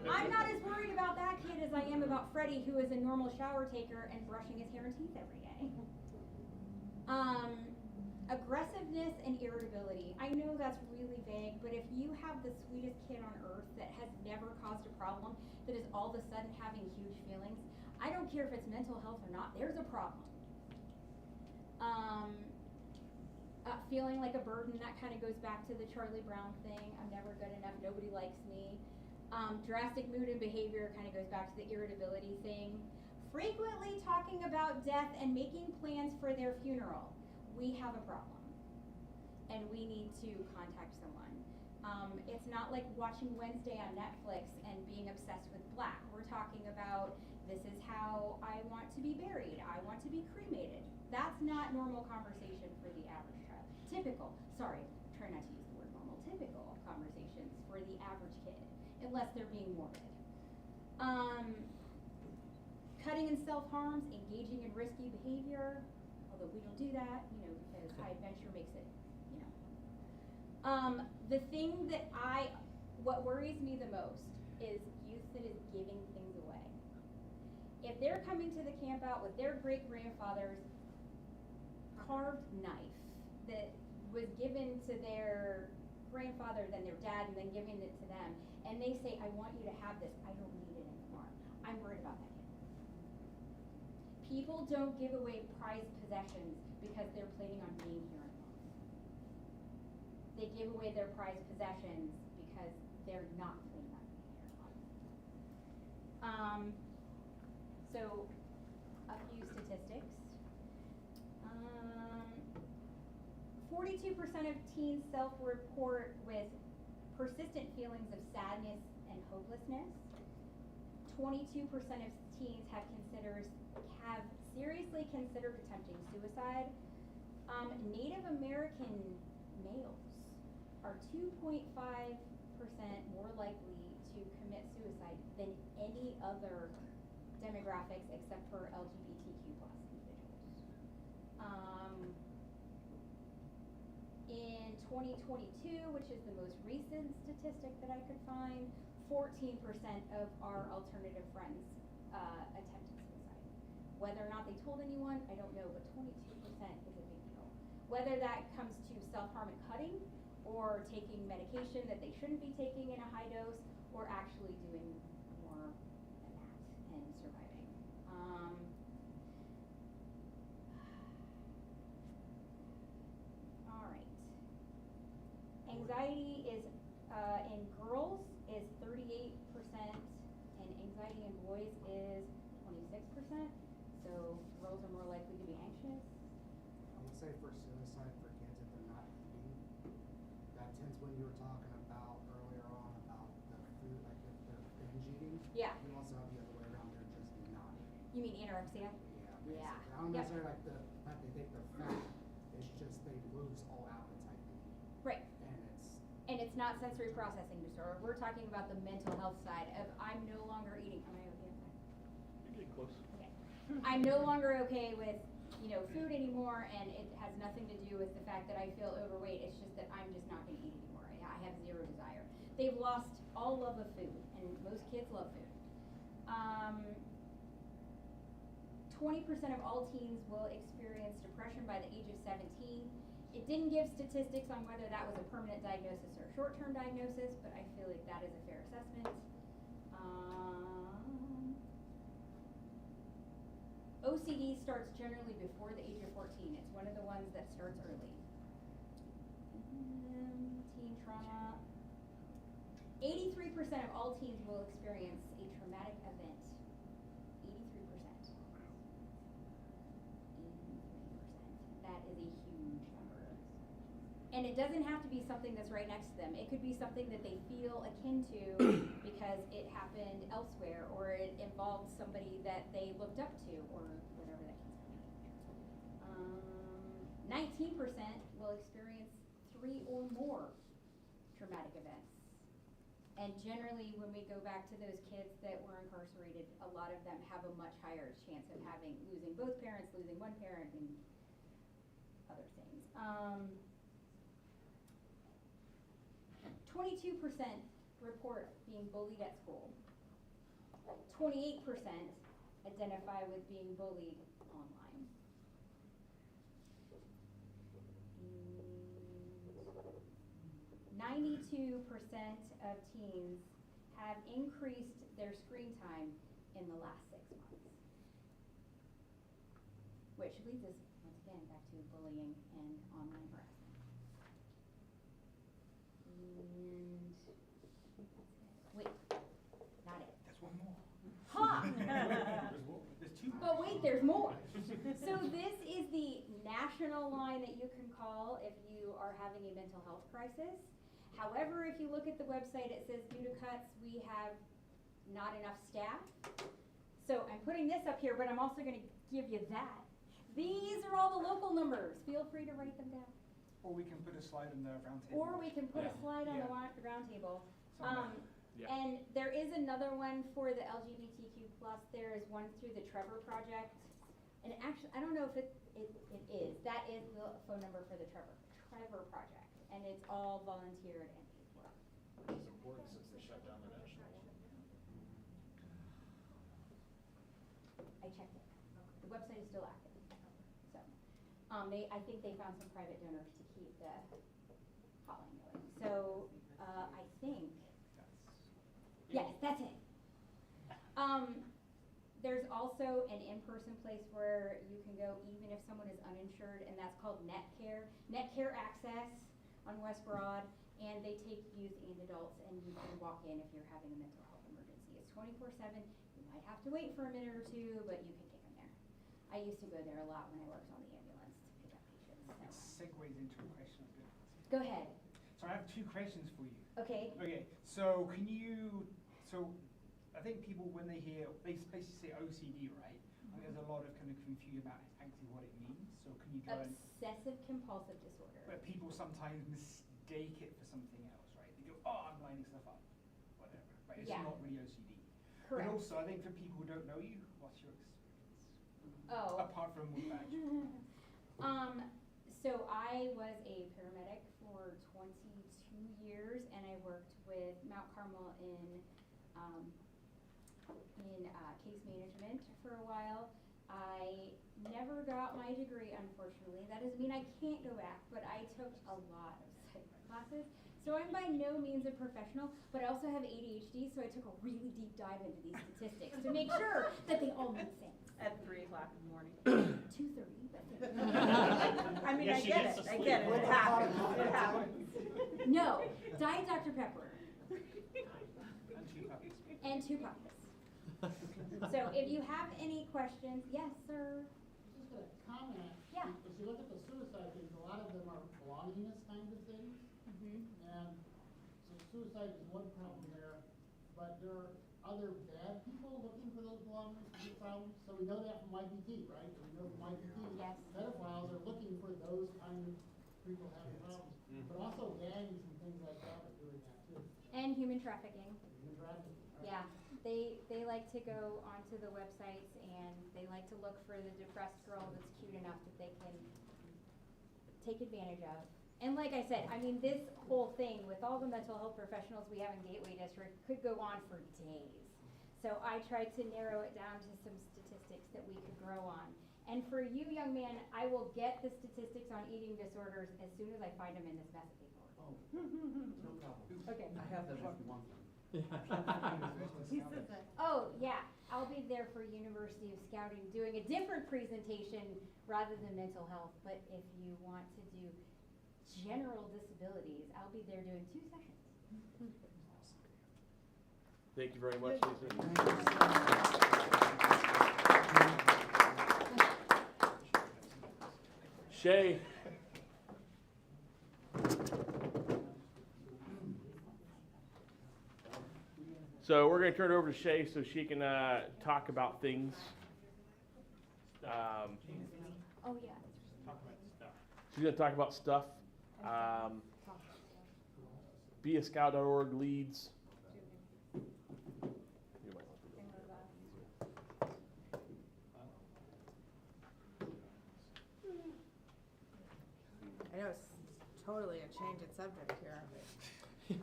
S2: I'm not as worried about that kid as I am about Freddie, who is a normal shower taker and brushing his hair and teeth every day. Aggressiveness and irritability. I know that's really vague, but if you have the sweetest kid on earth that has never caused a problem, that is all of a sudden having huge feelings, I don't care if it's mental health or not, there's a problem. Feeling like a burden, that kind of goes back to the Charlie Brown thing. I'm never good enough, nobody likes me. Drastic mood and behavior kind of goes back to the irritability thing. Frequently talking about death and making plans for their funeral. We have a problem, and we need to contact someone. It's not like watching Wednesday on Netflix and being obsessed with black. We're talking about, this is how I want to be buried. I want to be cremated. That's not normal conversation for the average child. Typical, sorry, try not to use the word normal. Typical conversations for the average kid, unless they're being morbid. Cutting and self-harms, engaging in risky behavior. Although we don't do that, because high adventure makes it, the thing that what worries me the most is youth that is giving things away. If they're coming to the camp out with their great-grandfather's carved knife that was given to their grandfather, then their dad, and then giving it to them, and they say, I want you to have this, I don't need it anymore. I'm worried about that kid. People don't give away prized possessions because they're planning on being here in a month. They give away their prized possessions because they're not planning on being here in a month. So, a few statistics. 42% of teens self-report with persistent feelings of sadness and hopelessness. 22% of teens have seriously considered attempting suicide. Native American males are 2.5% more likely to commit suicide than any other demographics except for LGBTQ+ individuals. In 2022, which is the most recent statistic that I could find, 14% of our alternative friends attempted suicide. Whether or not they told anyone, I don't know, but 22% is a big deal. Whether that comes to self-harm and cutting, or taking medication that they shouldn't be taking in a high dose, or actually doing more than that and surviving. All right. Anxiety is in girls is 38%, and anxiety in boys is 26%. So girls are more likely to be anxious.
S13: I would say for suicide for kids, if they're not eating, that tends when you were talking about earlier on about the food, like if they're binge eating.
S2: Yeah.
S13: You also have the other way around, they're just not eating.
S2: You mean anorexia?
S13: Yeah.
S2: Yeah.
S13: I don't necessarily like the fact they think they're fat. It's just they lose all appetite to eat.
S2: Right.
S13: And
S2: it's not sensory processing disorder. We're talking about the mental health side of I'm no longer eating. Am I okay?
S4: You're getting close.
S2: Okay. I'm no longer okay with, food anymore, and it has nothing to do with the fact that I feel overweight. It's just that I'm just not going to eat anymore. I have zero desire. They've lost all love of food, and most kids love food. 20% of all teens will experience depression by the age of 17. It didn't give statistics on whether that was a permanent diagnosis or a short-term diagnosis, but I feel like that is a fair assessment. OCD starts generally before the age of 14. It's one of the ones that starts early. Teen trauma. 83% of all teens will experience a traumatic event. 83%. 83%. That is a huge number. And it doesn't have to be something that's right next to them. It could be something that they feel akin to because it happened elsewhere, or it involved somebody that they looked up to, or whatever that case may be. 19% will experience 3 or more traumatic events. And generally, when we go back to those kids that were incarcerated, a lot of them have a much higher chance of losing both parents, losing one parent, and other things. 22% report being bullied at school. 28% identify with being bullied online. 92% of teens have increased their screen time in the last 6 months. Which leads us, once again, back to bullying and online harassment. And wait, not it.
S6: There's one more.
S2: Ha!
S6: There's 2 more.
S2: But wait, there's more. So this is the national line that you can call if you are having a mental health crisis. However, if you look at the website, it says due to cuts, we have not enough staff. So I'm putting this up here, but I'm also going to give you that. These are all the local numbers. Feel free to write them down.
S6: Or we can put a slide in the round table.
S2: Or we can put a slide on the round table. And there is another one for the LGBTQ+. There is one through the Trevor Project. And actually, I don't know if it is. That is the phone number for the Trevor Project. And it's all volunteered and paid for.
S16: It's important since they shut down the national one.
S2: I checked it. The website is still active. So, I think they found some private donors to keep the hotline going. So, I think, yes, that's it. There's also an in-person place where you can go even if someone is uninsured, and that's called NetCare. NetCare Access on West Broad, and they take youth and adults, and you can walk in if you're having a mental health emergency. It's 24/7. You might have to wait for a minute or two, but you can take them there. I used to go there a lot when I worked on the ambulance to pick up patients.
S6: It segues into a question.
S2: Go ahead.
S6: So I have 2 questions for you.
S2: Okay.
S6: Okay, so I think people, when they hear, they basically say OCD, right? I think there's a lot of kind of confusion about actually what it means. So can you go
S2: Obsessive compulsive disorder.
S6: But people sometimes mistake it for something else, right? They go, oh, I'm lining stuff up, whatever. But it's not really OCD.
S2: Correct.
S6: But also, I think for people who don't know you, what's your experience?
S2: Oh.
S6: Apart from with badge.
S2: So I was a paramedic for 22 years, and I worked with Mount Carmel in case management for a while. I never got my degree, unfortunately. That doesn't mean I can't go back, but I took a lot of psych classes. So I'm by no means a professional, but I also have ADHD, so I took a really deep dive into these statistics to make sure that they all make sense.
S12: At 3 o'clock in the morning.
S2: 2:30, but
S12: I mean, I get it. It happens. It happens.
S2: No, Diet Dr. Pepper.
S6: And 2 puppies.
S2: And 2 puppies. So if you have any questions, yes, sir.
S17: Just a comment.
S2: Yeah.
S17: If you look at the suicide things, a lot of them are belongingness kind of things. And so suicide is one problem there, but there are other bad people looking for those belongingness to be problems. So we know that from YPT, right? We know from YPT, pedophiles are looking for those kind of people having problems. But also gangs and things like that are doing that too.
S2: And human trafficking.
S17: Human trafficking. Right?
S2: Yeah, they like to go onto the websites and they like to look for the depressed girl that's cute enough that they can take advantage of. And like I said, I mean, this whole thing with all the mental health professionals we have in Gateway District could go on for days. So I tried to narrow it down to some statistics that we could grow on. And for you, young man, I will get the statistics on eating disorders as soon as I find them in this mess of paperwork.
S14: Oh, no problem.
S2: Okay.
S14: I have them if you want them.
S2: Oh, yeah, I'll I'll be there for University of Scouting doing a different presentation rather than mental health, but if you want to do general disabilities, I'll be there doing 2 sessions.
S5: Thank you very much, Lisa. Shay. So we're going to turn it over to Shay so she can talk about things.
S2: Oh, yeah.
S5: She's going to talk about stuff. BeAScout.org leads.
S12: I know it's totally a change in subject here. In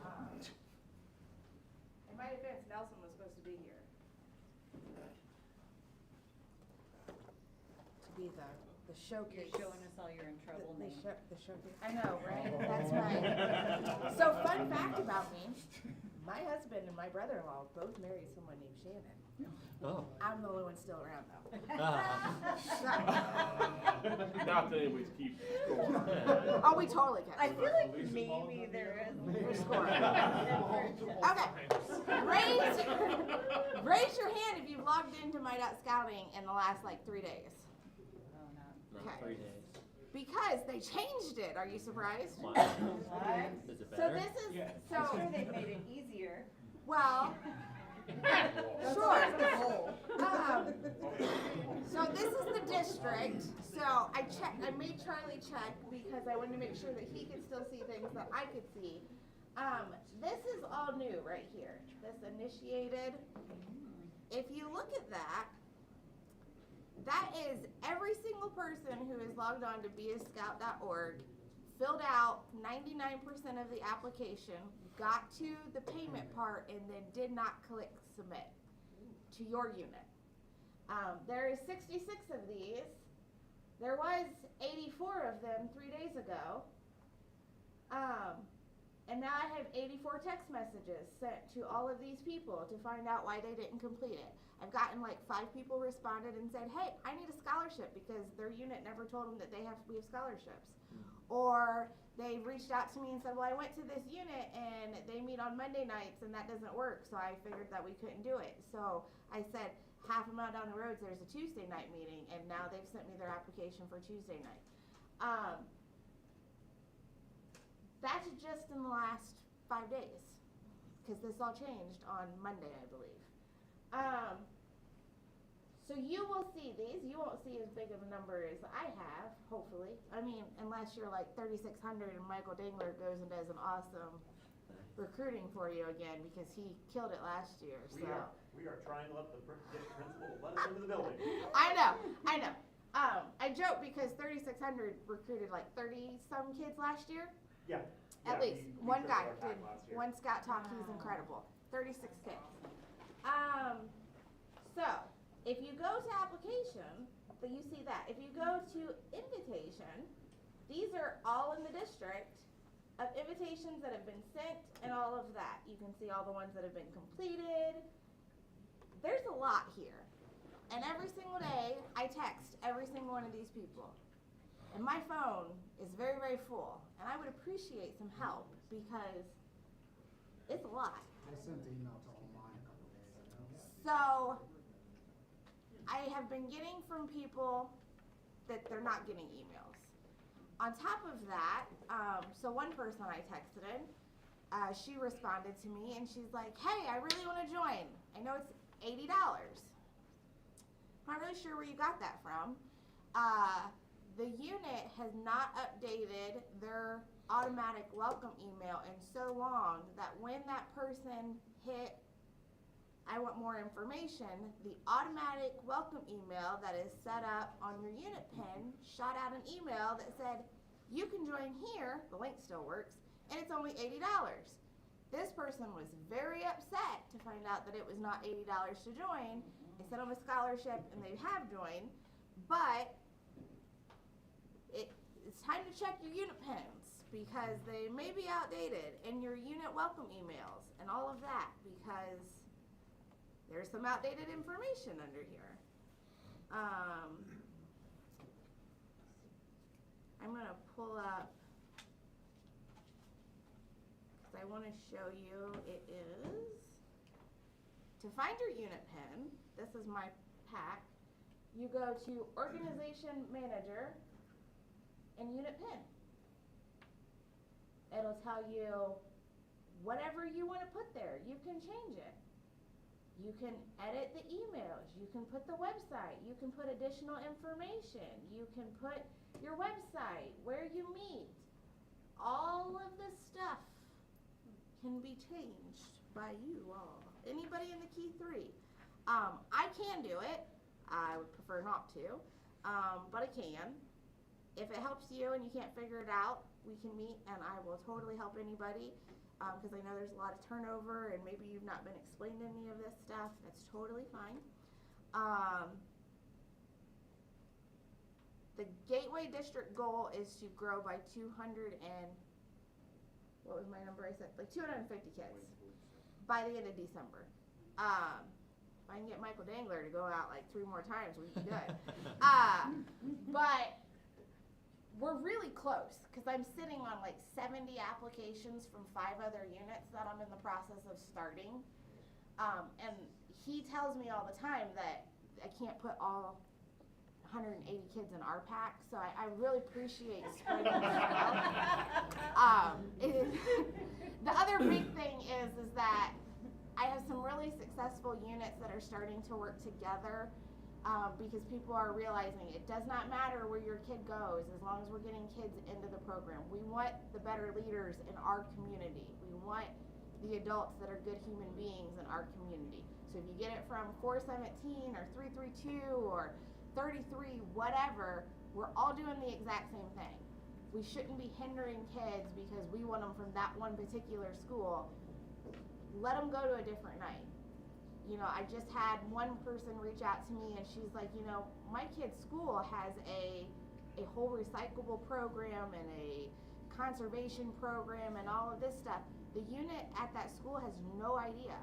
S12: my defense, Nelson was supposed to be here. To be the showcase.
S18: You're showing us all you're in trouble,
S12: The
S18: Nate.
S12: showcase. I know, right? That's right. So fun fact about me, my husband and my brother-in-law both married someone named Shannon.
S1: Oh.
S12: I'm the only one still around though.
S5: Not that anybody's keep score.
S12: Oh, we totally can.
S18: I feel like maybe there is.
S12: We're scoring. Okay. Raise your hand if you've logged into my.scouting in the last like 3 days.
S18: Oh, no.
S1: Not
S12: Okay.
S1: 3 days.
S12: Because they changed it. Are you surprised?
S1: What?
S18: What?
S1: Is it
S12: So
S1: better?
S12: this is
S18: I'm sure they've made it easier.
S12: well. Sure. So this is the district. So I made Charlie check because I wanted to make sure that he could still see things that I could see. This is all new right here. This initiated. If you look at that, that is every single person who is logged on to BeAScout.org, filled out 99% of the application, got to the payment part, and then did not click submit to your unit. There is 66 of these. There was 84 of them 3 days ago. And now I have 84 text messages sent to all of these people to find out why they didn't complete it. I've gotten like 5 people responded and said, hey, I need a scholarship because their unit never told them that we have scholarships. Or they reached out to me and said, well, I went to this unit and they meet on Monday nights and that doesn't work. So I figured that we couldn't do it. So I said, half a mile down the road, there's a Tuesday night meeting, and now they've sent me their application for Tuesday night. That's just in the last 5 days, because this all changed on Monday, I believe. So you will see these. You won't see as big of a number as I have, hopefully. I mean, unless you're like 3,600 and Michael Dingler goes and does an awesome recruiting for you again, because he killed it last year. So.
S6: We are trying to let the principal let us into the building.
S12: I know. I joke because 3,600 recruited like 30-some kids last year.
S6: Yeah.
S12: At least.
S6: We
S12: One
S6: tripled
S12: guy
S6: our time
S12: did
S6: last year.
S12: one scout talk, he's incredible. 36 kids. So, if you go to application, you see that. If you go to invitation, these are all in the district of invitations that have been sent and all of that. You can see all the ones that have been completed. There's a lot here. And every single day, I text every single one of these people. And my phone is very, very full. And I would appreciate some help because it's a lot.
S13: I sent the email to all mine a couple days ago.
S12: So I have been getting from people that they're not getting emails. On top of that, so one person I texted in, she responded to me and she's like, hey, I really want to join. I know it's $80. I'm not really sure where you got that from. The unit has not updated their automatic welcome email in so long that when that person hit I want more information, the automatic welcome email that is set up on your unit pin shot out an email that said, you can join here, the link still works, and it's only $80. This person was very upset to find out that it was not $80 to join. They sent them a scholarship and they have joined, but it's time to check your unit pins because they may be outdated, and your unit welcome emails and all of that, because there's some outdated information under here. I'm gonna pull up, because I want to show you, it is, to find your unit pin, this is my pack, you go to Organization Manager and Unit Pin. It'll tell you whatever you want to put there. You can change it. You can edit the emails. You can put the website. You can put additional information. You can put your website, where you meet. All of this stuff can be changed by you all. Anybody in the key 3. I can do it. I would prefer not to, but I can. If it helps you and you can't figure it out, we can meet and I will totally help anybody, because I know there's a lot of turnover and maybe you've not been explained any of this stuff. That's totally fine. The Gateway District goal is to grow by 200 and, what was my number I said? Like 250 kids by the end of December. If I can get Michael Dangler to go out like 3 more times, we'd be good. But we're really close, because I'm sitting on like 70 applications from 5 other units that I'm in the process of starting. And he tells me all the time that I can't put all 180 kids in our pack, so I really appreciate spreading this out. The other big thing is that I have some really successful units that are starting to work together, because people are realizing it does not matter where your kid goes as long as we're getting kids into the program. We want the better leaders in our community. We want the adults that are good human beings in our community. So if you get it from 417 or 332 or 33, whatever, we're all doing the exact same thing. We shouldn't be hindering kids because we want them from that one particular school. Let them go to a different night. You know, I just had one person reach out to me and she's like, you know, my kid's school has a whole recyclable program and a conservation program and all of this stuff. The unit at that school has no idea.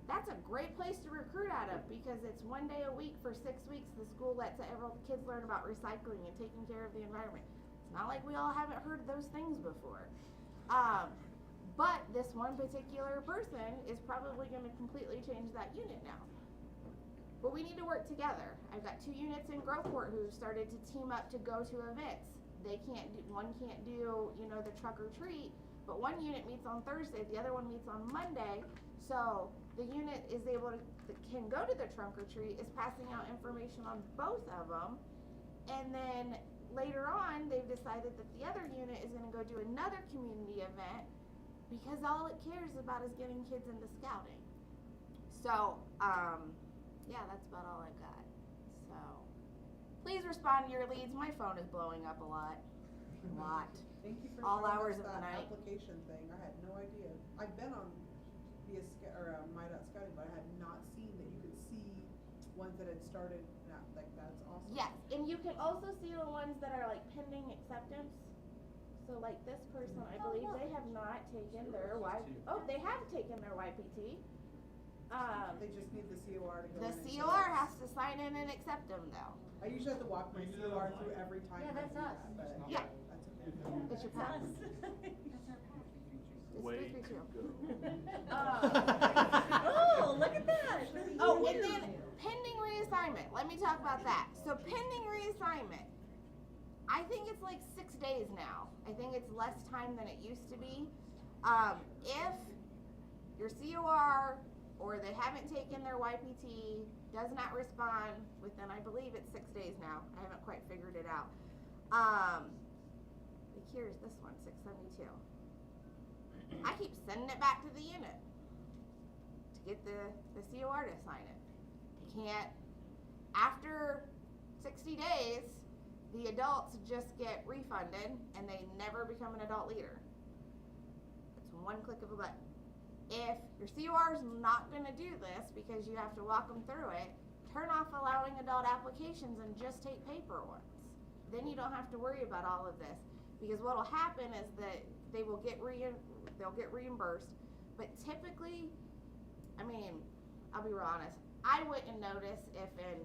S12: That's a great place to recruit out of, because it's 1 day a week for 6 weeks. The school lets kids learn about recycling and taking care of the environment. It's not like we all haven't heard those things before. But this one particular person is probably going to completely change that unit now. But we need to work together. I've got 2 units in Groveport who started to team up to go to events. One can't do, you know, the truck or treat, but one unit meets on Thursday, the other one meets on Monday. So the unit is able to, that can go to the trunk or treat, is passing out information on both of them. And then later on, they've decided that the other unit is going to go do another community event, because all it cares about is getting kids into scouting. So, yeah, that's about all I've got. So, please respond to your leads. My phone is blowing up a lot.
S8: Thank you for
S12: all
S8: showing
S12: hours
S8: us
S12: of the
S8: that
S12: night.
S8: application thing. I had no idea. I've been on My.Scouting, but I had not seen that you could see ones that had started. Like, that's awesome.
S12: Yes, and you can also see the ones that are like pending acceptance. So like this person, I believe they have not taken their they have taken their YPT.
S8: They just need the COR to go
S12: The
S8: in.
S12: COR has to sign in and accept them though.
S8: I usually have to walk my COR through every time.
S2: Yeah, that's us.
S12: Yeah.
S8: That's okay.
S12: It's your pass.
S4: Way to go.
S18: Oh, look at that.
S12: Oh, and then pending reassignment. Let me talk about that. So pending reassignment, I think it's like 6 days now. I think it's less time than it used to be. If your COR or they haven't taken their YPT does not respond within, I believe it's 6 days now. I haven't quite figured it out. Here's this one, 672. I keep sending it back to the unit to get the COR to sign it. Can't, after 60 days, the adults just get refunded and they never become an adult leader. It's one click of a button. If your COR is not going to do this because you have to walk them through it, turn off allowing adult applications and just take paper ones. Then you don't have to worry about all of this, because what will happen is that they will get they'll get reimbursed. But typically, I mean, I'll be real honest, I wouldn't notice if in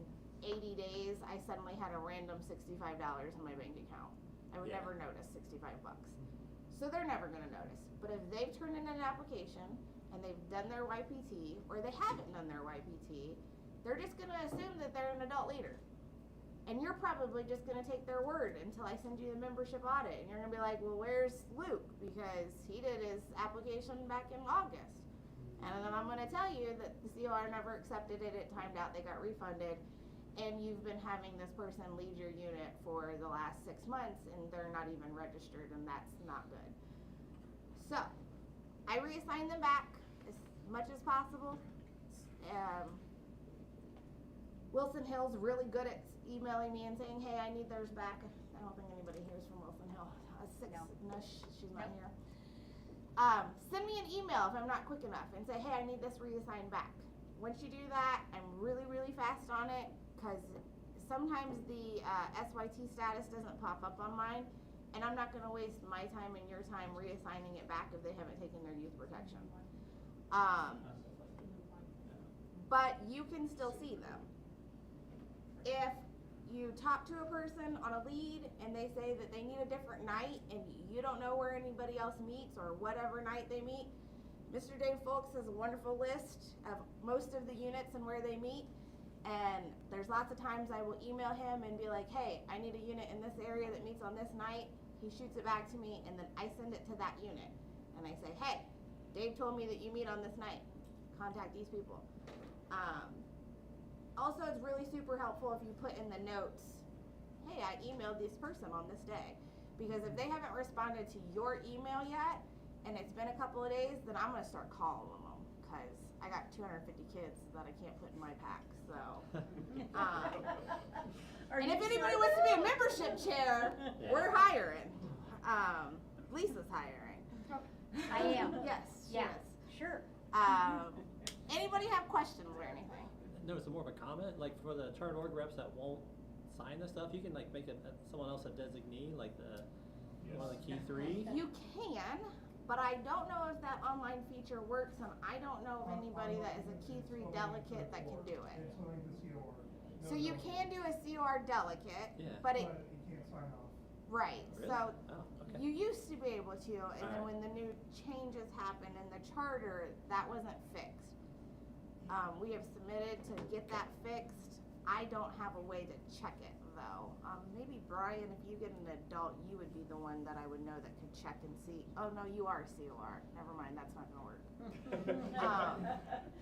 S12: 80 days I suddenly had a random $65 in my bank account. I would never notice $65. So they're never gonna notice. But if they've turned in an application and they've done their YPT, or they haven't done their YPT, they're just gonna assume that they're an adult leader. And you're probably just gonna take their word until I send you the membership audit. And you're gonna be like, well, where's Luke? Because he did his application back in August. And then I'm gonna tell you that the COR never accepted it, it timed out, they got refunded. And you've been having this person lead your unit for the last 6 months and they're not even registered, and that's not good. So, I reassign them back as much as possible. Wilson Hill's really good at emailing me and saying, hey, I need theirs back. I don't think anybody here is from Wilson Hill. No, she's not here. Send me an email if I'm not quick enough and say, hey, I need this reassigned back. Once you do that, I'm really, really fast on it, because sometimes the SYT status doesn't pop up on mine, and I'm not going to waste my time and your time reassigning it back if they haven't taken their youth protection. But you can still see them. If you talk to a person on a lead and they say that they need a different night and you don't know where anybody else meets or whatever night they meet, Mr. Dave Folks has a wonderful list of most of the units and where they meet. And there's lots of times I will email him and be like, hey, I need a unit in this area that meets on this night. He shoots it back to me, and then I send it to that unit. And I say, hey, Dave told me that you meet on this night. Contact these people. Also, it's really super helpful if you put in the notes, hey, I emailed this person on this day. Because if they haven't responded to your email yet, and it's been a couple of days, then I'm gonna start calling them, because I got 250 kids that I can't put in my pack, so. And if anybody wants to be a membership chair, we're hiring. Lisa's hiring.
S2: I am.
S12: Yes, she
S2: Yeah,
S12: is.
S2: sure.
S12: Anybody have questions or anything?
S1: No, it's more of a comment, like for the chart org reps that won't sign the stuff, you can like make someone else a designee, like one of the key three.
S12: You can, but I don't know if that online feature works, and I don't know of anybody that is a key 3 delegate that can do it.
S15: It's only the COR.
S12: So you can do a COR delegate,
S1: Yeah.
S12: but it,
S15: you can't sign off.
S12: right,
S1: Really?
S12: so
S1: Oh, okay.
S12: you used to be able to, and then
S1: Alright.
S12: when the new changes happened in the charter, that wasn't fixed. We have submitted to get that fixed. I don't have a way to check it though. Maybe Brian, if you get an adult, you would be the one that I would know that could check and see. Oh no, you are a COR. Never mind, that's not gonna work.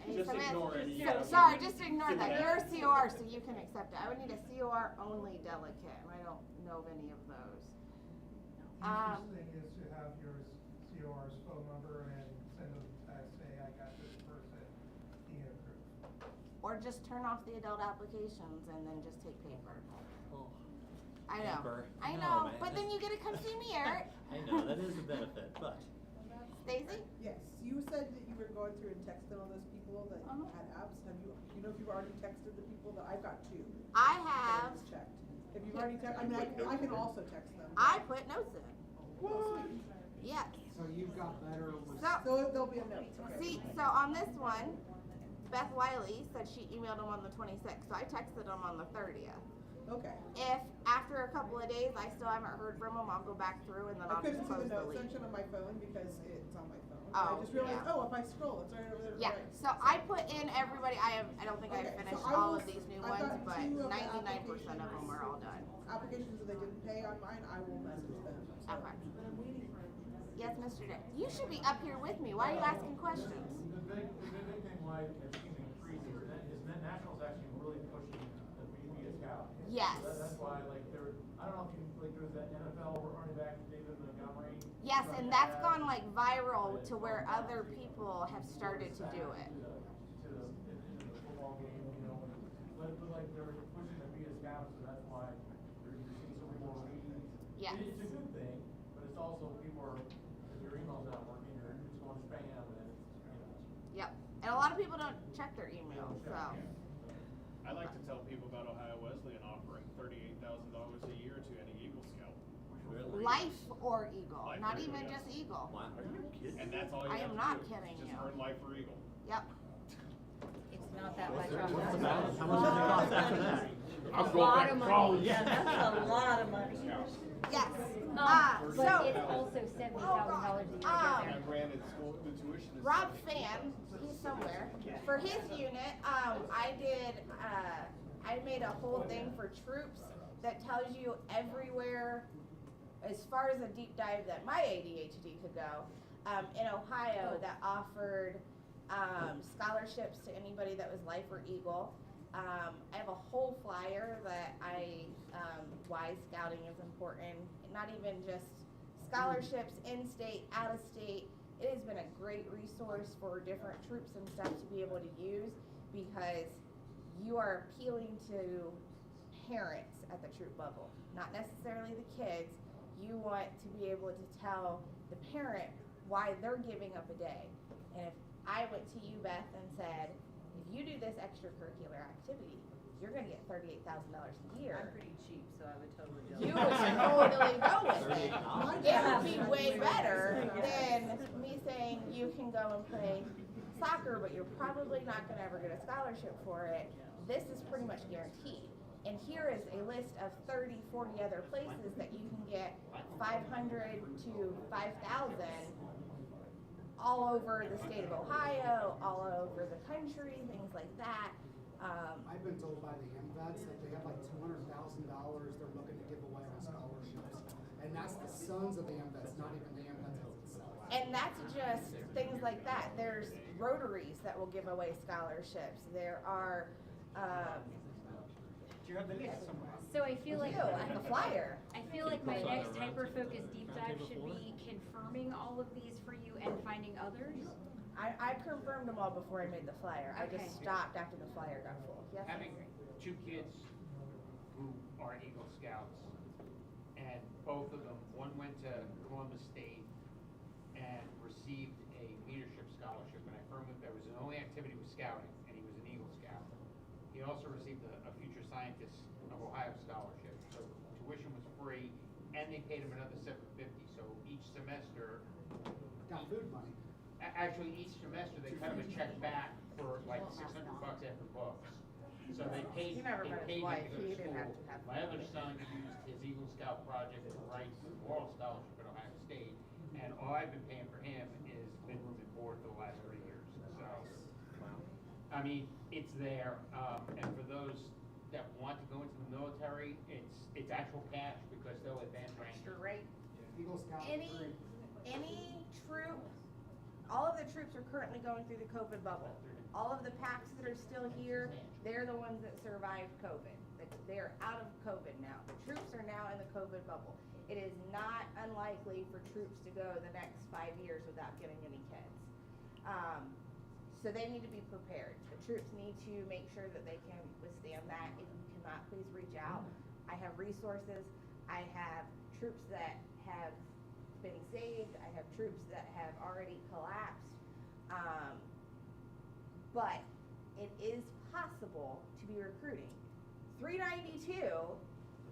S12: And
S5: Just
S12: Samantha-
S5: ignore it.
S12: Sorry, just ignore that. You're a COR, so you can accept it. I would need a COR only delegate, and I don't know of any of those.
S15: Easiest thing is to have your COR's phone number and send them a text, say, I got this person, can you approve?
S12: Or just turn off the adult applications and then just take paper.
S1: Oh,
S12: I know.
S1: paper.
S12: I
S1: No,
S12: know,
S1: man,
S12: but then you get to come see me, Eric.
S1: I know, that is a benefit, but.
S12: Stacy?
S8: Yes, you said that you were going through and texting all those people that had apps. Have you, you know if you've already texted the people that, I've got 2.
S12: I
S8: that
S12: have.
S8: just checked. If you've already texted, I mean, I can also text them.
S12: I put notes in.
S8: What?
S12: Yes.
S13: So you've got better with.
S8: So there'll be a note. Okay.
S12: See, so on this one, Beth Wiley said she emailed him on the 26th, so I texted him on the 30th.
S8: Okay.
S12: If after a couple of days I still haven't heard from him, I'll go back through and then
S8: I
S12: I'll
S8: couldn't
S12: just
S8: see
S12: close
S8: the
S12: the
S8: note
S12: lead.
S8: section on my phone because it's on my phone.
S12: Oh,
S8: I just realized,
S12: yeah.
S8: oh, if I scroll, it's right over there.
S12: Yeah,
S8: Right.
S12: so I put in everybody, I don't think I've
S8: Okay, so
S12: finished
S8: I
S12: all
S8: will
S12: of these new
S8: I've
S12: ones,
S8: got
S12: but
S8: 2 of the
S12: 99% of them are all done.
S8: Applications that they didn't pay on mine, I will message them. So.
S12: Okay. Yes, Mr. Day. You should be up here with me. Why are you asking questions?
S6: The big thing why it's increasing is that Nationals actually really pushing the media scout.
S12: Yes.
S6: That's why, like, I don't know if you, like, there was that NFL running back, David Montgomery.
S12: Yes, and that's gone like viral to where other people have started to do it.
S6: Into the football game, you know, but like they're pushing the media scout, so that's why you're seeing so many more leads.
S12: Yes.
S6: It's a good thing, but it's also people are, if your email's not working, you're just going spam and it's, you know.
S12: Yep. And a lot of people don't check their email, so.
S16: I like to tell people about Ohio Wesleyan offering $38,000 a year to any Eagle Scout.
S1: Really?
S12: Life or Eagle,
S16: Life
S12: not
S16: or
S12: even
S16: Eagle,
S12: just
S16: yes.
S12: Eagle.
S1: Wow, are you kidding?
S16: And that's all you
S12: I
S16: have
S12: am
S16: to
S12: not
S16: do.
S12: kidding
S16: Just
S12: you.
S16: earn Life or Eagle.
S12: Yep.
S2: It's not that much off.
S1: What's the balance? How much does it cost after that?
S4: I'm
S2: A
S4: going
S2: lot
S4: back
S2: of
S4: to
S2: money.
S4: college.
S18: Yeah, that's a lot of money.
S12: Yes.
S2: But
S12: So,
S2: it's also $70,000 a year to get
S16: I
S2: there.
S16: granted school, the tuition is.
S12: Rob Fan, he's somewhere, for his unit, I made a whole thing for troops that tells you everywhere, as far as a deep dive that my ADHD could go, in Ohio that offered scholarships to anybody that was Life or Eagle. I have a whole flyer that why scouting is important, not even just scholarships, in-state, out-of-state. It has been a great resource for different troops and stuff to be able to use, because you are appealing to parents at the troop level, not necessarily the kids. You want to be able to tell the parent why they're giving up a day. And if I went to you, Beth, and said, if you do this extracurricular activity, you're gonna get $38,000 a year.
S18: I'm pretty cheap, so I would totally do it.
S12: You would totally go with it. It would be way better than me saying you can go and play soccer, but you're probably not gonna ever get a scholarship for it. This is pretty much guaranteed. And here is a list of 30, 40 other places that you can get 500 to 5,000 all over the state of Ohio, all over the country, things like that.
S13: I've been told by the MVets that they have like $200,000 they're looking to give away on scholarships. And that's the sons of the MVets, not even the MVets themselves.
S12: And that's just things like that. There's Rotaries that will give away scholarships. There are,
S6: Do you have the list somewhere?
S2: So I feel like
S12: I have a flyer.
S2: I feel like my next hyper-focused deep dive should be confirming all of these for you and finding others.
S12: I confirmed them all before I made the flyer. I
S2: Okay.
S12: just stopped after the flyer got full. Yes,
S19: Having two kids who are Eagle Scouts, and both of them, one went to Columbus State and received a leadership scholarship, and I firmly, that was the only activity was scouting, and he was an Eagle Scout. He also received a Future Scientist of Ohio scholarship, so tuition was free, and they paid him another $750, so each semester.
S13: Got food money.
S19: Actually, each semester, they cut him a check back for like $600 after books. So they paid,
S12: You never met his
S19: they paid
S12: wife.
S19: him to go
S12: He
S19: to
S12: didn't have
S19: school.
S12: to have
S19: My other son used his Eagle Scout project to write the Moral Scholarship at Ohio State, and all I've been paying for him is been room and board for the last 3 years. So, I mean, it's there, and for those that want to go into the military, it's actual cash because they'll advance rank.
S12: Extra rate.
S13: Eagle Scout.
S12: Any troop, all of the troops are currently going through the COVID bubble. All of the packs that are still here, they're the ones that survived COVID. They're out of COVID now. The troops are now in the COVID bubble. It is not unlikely for troops to go the next 5 years without getting any kids. So they need to be prepared. The troops need to make sure that they can withstand that. If you cannot, please reach out. I have resources. I have troops that have been saved. I have troops that have already collapsed. But it is possible to be recruiting. 392,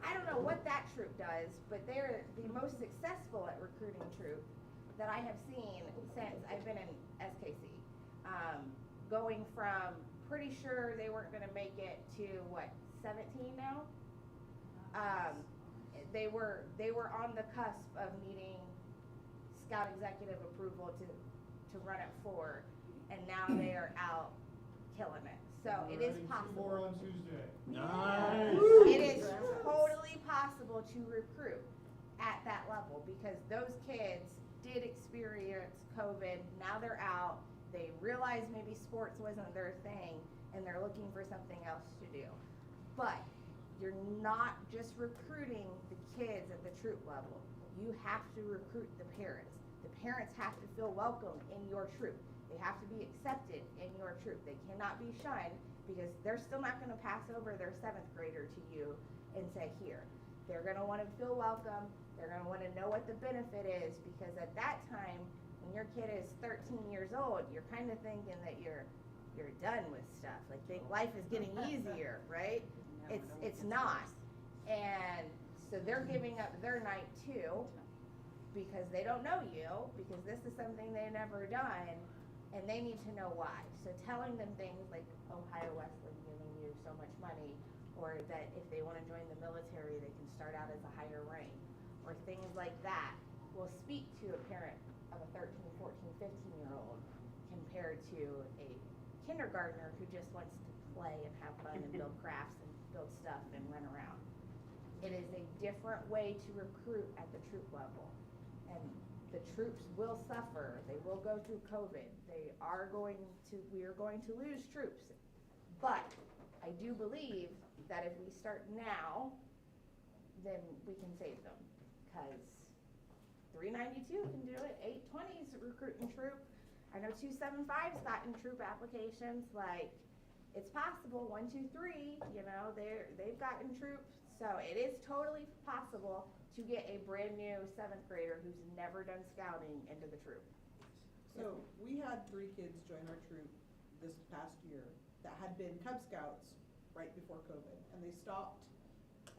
S12: I don't know what that troop does, but they're the most successful at recruiting troop that I have seen since I've been in SKC. Going from pretty sure they weren't gonna make it to what, 17 now? They were on the cusp of needing Scout executive approval to run it forward, and now they are out killing it. So it is possible.
S15: More on Tuesday.
S1: Nice.
S12: It is totally possible to recruit at that level, because those kids did experience COVID. Now they're out. They realize maybe sports wasn't their thing, and they're looking for something else to do. But you're not just recruiting the kids at the troop level. You have to recruit the parents. The parents have to feel welcome in your troop. They have to be accepted in your troop. They cannot be shunned, because they're still not going to pass over their 7th grader to you and say, here. They're going to want to feel welcome. They're going to want to know what the benefit is, because at that time, when your kid is 13 years old, you're kind of thinking that you're done with stuff. Like, think life is getting easier, right? It's not. And so they're giving up their night too, because they don't know you, because this is something they've never done. and they need to know why. So telling them things like Ohio Wesleyan giving you so much money, or that if they want to join the military, they can start out as a higher rank, or things like that will speak to a parent of a 13, 14, 15-year-old compared to a kindergartner who just wants to play and have fun and build crafts and build stuff and run around. It is a different way to recruit at the troop level. And the troops will suffer. They will go through COVID. We are going to lose troops. But I do believe that if we start now, then we can save them. Because 392 can do it, 820's recruiting troop. I know 275's gotten troop applications. Like, it's possible. 123, you know, they've gotten troops. So it is totally possible to get a brand new 7th grader who's never done scouting into the troop.
S8: So we had 3 kids join our troop this past year that had been Cub Scouts right before COVID, and they stopped,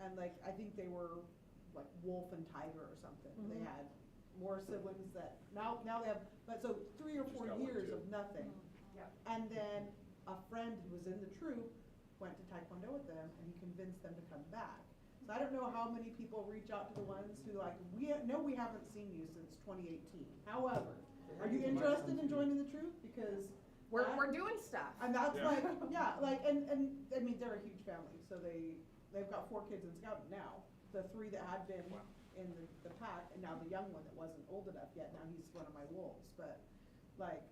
S8: and like I think they were like wolf and tiger or something.
S12: Mm-hmm.
S8: They had more siblings that now they have, but so 3 or 4 years of nothing.
S12: Yep.
S8: And then a friend who was in the troop went to Taekwondo with them, and he convinced them to come back. So I don't know how many people reach out to the ones who like, we haven't seen you since 2018. However, are you interested in joining the troop? Because
S12: we're doing stuff.
S8: And that's like, yeah, like, and I mean, they're a huge family, so they've got 4 kids in scouting now. The 3 that had been in the pack, and now the young one that wasn't old enough yet, now he's one of my wolves. But like,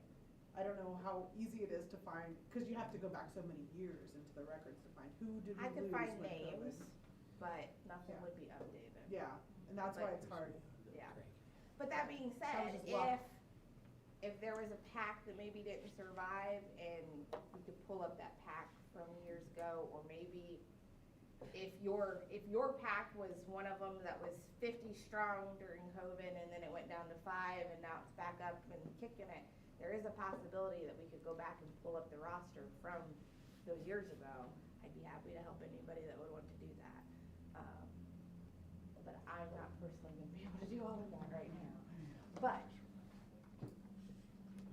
S8: I don't know how easy it is to find, because you have to go back so many years into the records to find who did we
S12: I could
S8: lose
S12: find
S8: with
S12: names,
S8: COVID.
S12: but nothing would be updated.
S8: Yeah, and that's why it's hard.
S12: Yeah. But that being said,
S8: Sounds just luck.
S12: if there was a pack that maybe didn't survive and we could pull up that pack from years ago, or maybe if your pack was one of them that was 50 strong during COVID and then it went down to 5 and now it's back up and kicking it, there is a possibility that we could go back and pull up the roster from those years ago. I'd be happy to help anybody that would want to do that. But I'm not personally going to be able to do all of that right now. But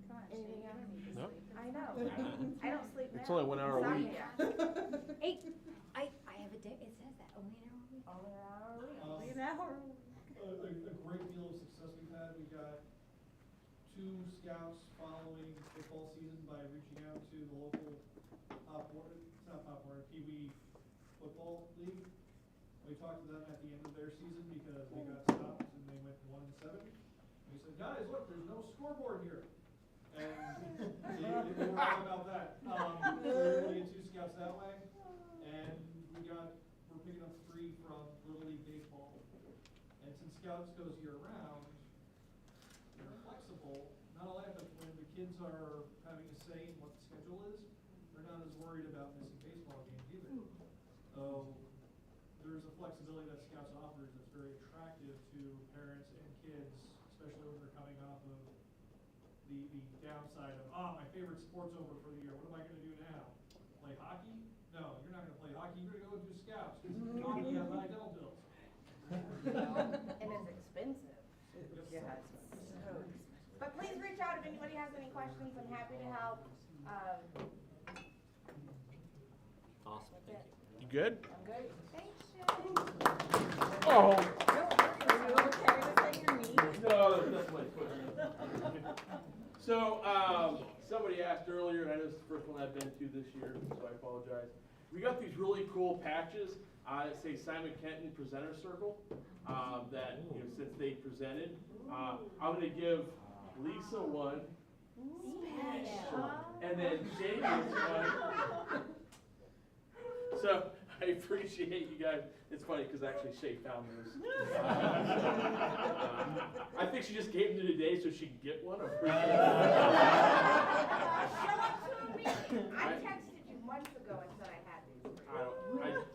S12: come on, anything else?
S4: No.
S12: I know. I don't sleep now.
S4: It's only 1 hour a week.
S2: Hey, I have a day, it says that, only an hour a week.
S12: Only an hour a week.
S2: Only an hour.
S15: A great deal of success we've had. We got 2 scouts following football season by reaching out to the local Pee Wee football league. We talked to them at the end of their season because they got stopped and they went 1-7. We said, guys, look, there's no scoreboard here. And they were all about that. We're really into scouts that way. And we're picking up 3 from Little League Baseball. And since scouts goes year round, they're flexible. Not only that, but when the kids are having a say in what the schedule is, they're not as worried about missing baseball games either. So there's a flexibility that Scouts offers that's very attractive to parents and kids, especially when they're coming off of the downside of, my favorite sport's over for the year. What am I going to do now? Play hockey? No, you're not going to play hockey. You're going to go do Scouts because hockey has high dental bills.
S12: And it's expensive. Yeah, it's so expensive. But please reach out if anybody has any questions. I'm happy to help.
S1: Awesome, thank you.
S4: You good?
S12: I'm good. Thanks, Shay.
S4: Oh.
S12: Are you okay with saying your knee?
S5: No, that's my foot. So, somebody asked earlier, and I know this is the first one I've been to this year, so I apologize. We got these really cool patches that say Simon Kenton Presenter Circle, that, since they presented. I'm going to give Lisa one, and then Shay gets one. So, I appreciate you guys. It's funny because actually Shay found those. I think she just gave them today so she can get one. I'm pretty sure.
S12: I texted you months ago and said I had these.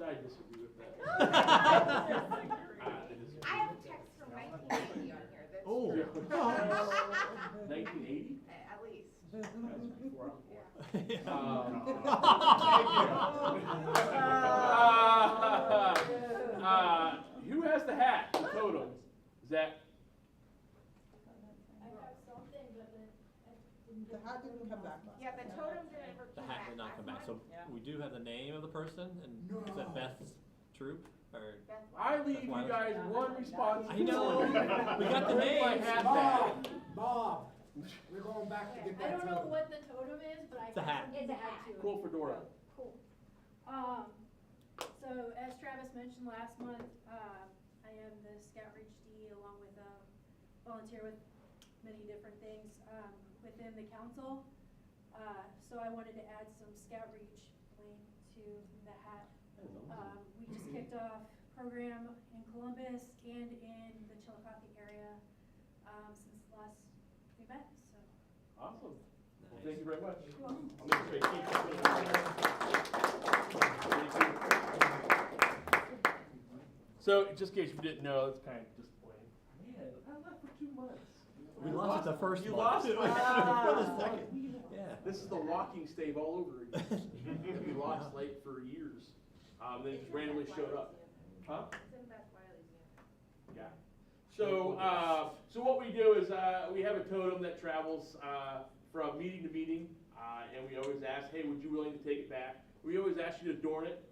S5: I disagree with that.
S12: I have a text from 1980 on here. That's
S5: Oh.
S12: true.
S5: 1980?
S12: At least.
S5: That's before I'm born. Who has the hat? The totem? Is that?
S9: I have something, but I didn't
S8: The hat didn't come back last
S12: Yeah, the
S8: time.
S12: totem didn't ever
S1: The
S12: come
S1: hat
S12: back
S1: did not
S12: last
S1: come back, so
S12: month.
S1: we do have the name of the person, and is that Beth's troop, or?
S5: I leave you guys one response.
S1: I know, we got the name.
S5: My hat back.
S13: Bob, we're going back to get
S9: I
S13: that
S9: don't know
S13: totem.
S9: what the totem is, but I
S1: It's a
S9: got
S1: hat.
S9: something to add to it.
S5: Cool fedora.
S9: Cool. So as Travis mentioned last month, I am the Scout Reach D along with volunteer with many different things within the council. So I wanted to add some Scout Reach bling to the hat. We just kicked off program in Columbus and in the Chillicothe area since last we met. So
S5: Awesome. Well, thank you very much.
S9: You're welcome.
S5: I'll make sure I keep it. So, just in case you didn't know, it's kind of disappointing. Man, I left for 2 months.
S1: We lost it the first
S5: You
S1: month.
S5: lost it.
S1: For the second. Yeah.
S5: This is the walking stave all over again. And we lost like for years. Then just randomly showed up. Huh? Yeah. So, so what we do is we have a totem that travels from meeting to meeting, and we always ask, hey, would you be willing to take it back? We always ask you to adorn it,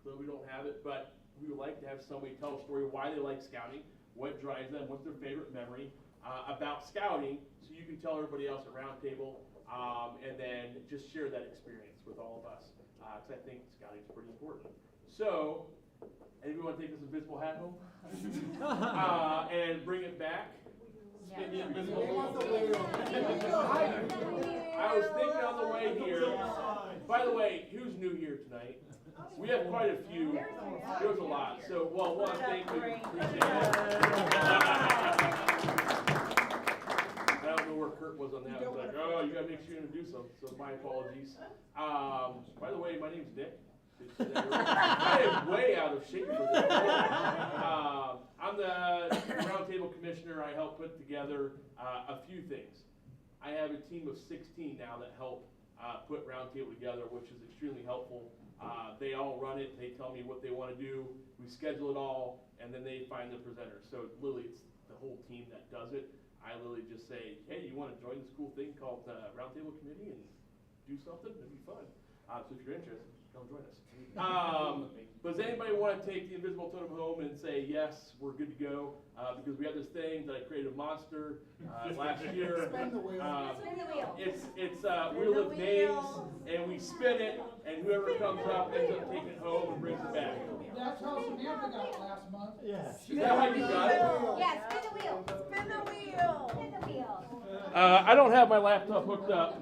S5: so we don't have it, but we would like to have somebody tell a story why they like scouting, what drives them, what's their favorite memory about scouting, so you can tell everybody else at Roundtable, and then just share that experience with all of us, because I think scouting is pretty important. So, anybody want to take this invisible hat home? And bring it back? Spin the invisible hat. I was thinking on the way here. By the way, who's new here tonight? We have quite a few. There's a lot. So, well, one, thank you. Appreciate it. I don't know where Kurt was on that. I was like, oh, you gotta make sure you introduce him. So my apologies. By the way, my name's Nick. I am way out of shape for this. I'm the Roundtable Commissioner. I help put together a few things. I have a team of 16 now that help put Roundtable together, which is extremely helpful. They all run it. They tell me what they want to do. We schedule it all, and then they find the presenters. So literally, it's the whole team that does it. I literally just say, hey, you want to join this cool thing called Roundtable Committee and do something? It'd be fun. So if you're interested, come join us. But does anybody want to take the invisible totem home and say, yes, we're good to go? Because we have this thing that I created a monster last year.
S8: Spin the wheel.
S2: Spin the wheel.
S5: It's Wheel of Names, and we spin it, and whoever comes up ends up taking it home and brings it back.
S3: That's how Samantha got it last month.
S1: Yeah.
S5: Is that how you got it?
S2: Yeah, spin the wheel.
S12: Spin the wheel.
S2: Spin the wheel.
S5: I don't have my laptop hooked up.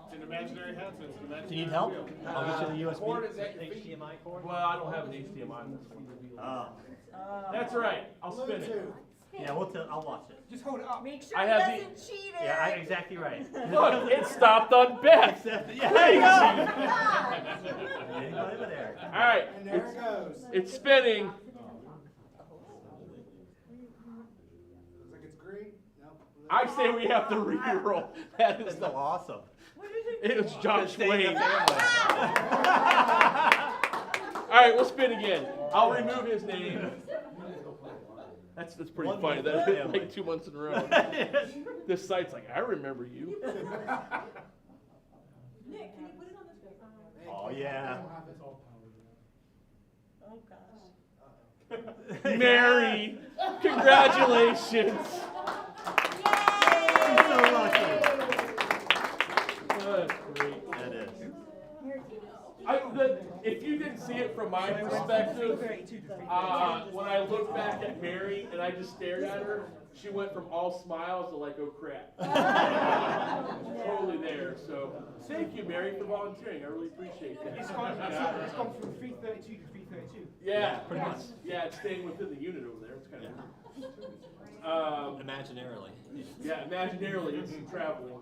S16: It's an imaginary hat, so it's an imaginary
S1: Do you need help?
S16: wheel.
S1: I'll get you the USB
S16: Cord is at your feet.
S1: HDMI cord.
S5: Well, I don't have an HDMI on this one.
S1: Oh.
S5: That's all right. I'll spin it.
S1: Yeah, I'll watch it.
S3: Just hold it up.
S12: Make sure
S5: I
S12: he
S5: have
S12: doesn't cheat it.
S1: Yeah, exactly right.
S5: Look, it stopped on Beth.
S1: Yeah,
S5: There you
S1: Anybody over there?
S5: All right.
S13: And there it goes.
S5: It's spinning.
S13: Looks like it's green. No.
S5: I say we have to re-roll. That is
S1: That's awesome.
S5: It was Josh
S1: Stay in
S5: Wayne.
S1: the family.
S5: All right, we'll spin again. I'll remove his name. That's pretty
S1: One
S5: funny.
S1: with
S5: That
S1: the
S5: hit
S1: family.
S5: like 2 months in a row. This site's like, I remember you.
S9: Nick, can you put it on the screen?
S1: Oh yeah.
S12: Oh gosh.
S5: Mary, congratulations.
S1: So lucky.
S5: That's great.
S1: That is.
S5: If you didn't see it from my perspective, when I looked back at Mary and I just stared at her, she went from all smiles to like, oh crap. Totally there. So thank you, Mary, for volunteering. I really appreciate that.
S16: It's gone from 332 to 332.
S5: Yeah,
S1: pretty much.
S5: Yeah, it's staying within the unit over there. It's kind of
S1: Imaginarily.
S5: Yeah, imaginarily it's traveling.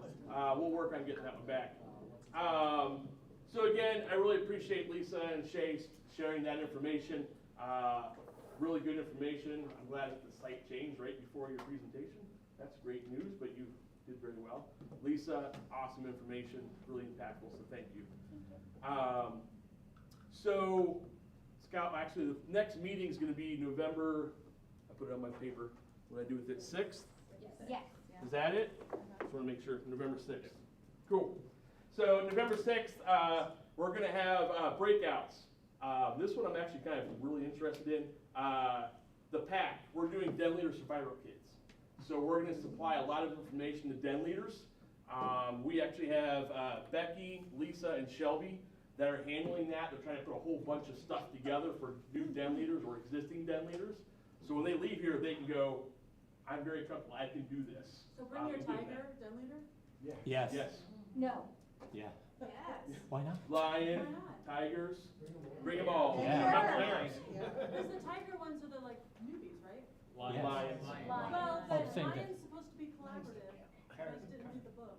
S5: We'll work on getting that one back. So again, I really appreciate Lisa and Shay sharing that information. Really good information. I'm glad that the site changed right before your presentation. That's great news, but you did very well. Lisa, awesome information, really impactful, so thank you. So, Scout, actually the next meeting is going to be November, I put it on my paper, what did I do with it, 6th?
S2: Yes.
S5: Is that it? Just want to make sure, November 6th. Cool. So November 6th, we're going to have breakouts. This one I'm actually kind of really interested in. The PAC, we're doing den leader survival kits. So we're going to supply a lot of information to den leaders. We actually have Becky, Lisa, and Shelby that are handling that. They're trying to put a whole bunch of stuff together for new den leaders or existing den leaders. So when they leave here, they can go, I'm very comfortable, I can do this.
S20: So bring your tiger, den leader?
S5: Yeah.
S6: Yes.
S5: Yes.
S2: No.
S6: Yeah.
S2: Yes.
S6: Why not?
S5: Lion,
S20: Why not?
S5: tigers, bring them all.
S6: Yeah.
S5: Not bears.
S20: Because the tiger ones are the like newbies, right?
S6: Yes.
S5: Lions.
S20: Well,
S6: Oh,
S20: the
S6: same
S20: lion's supposed to be collaborative. I just didn't read the book.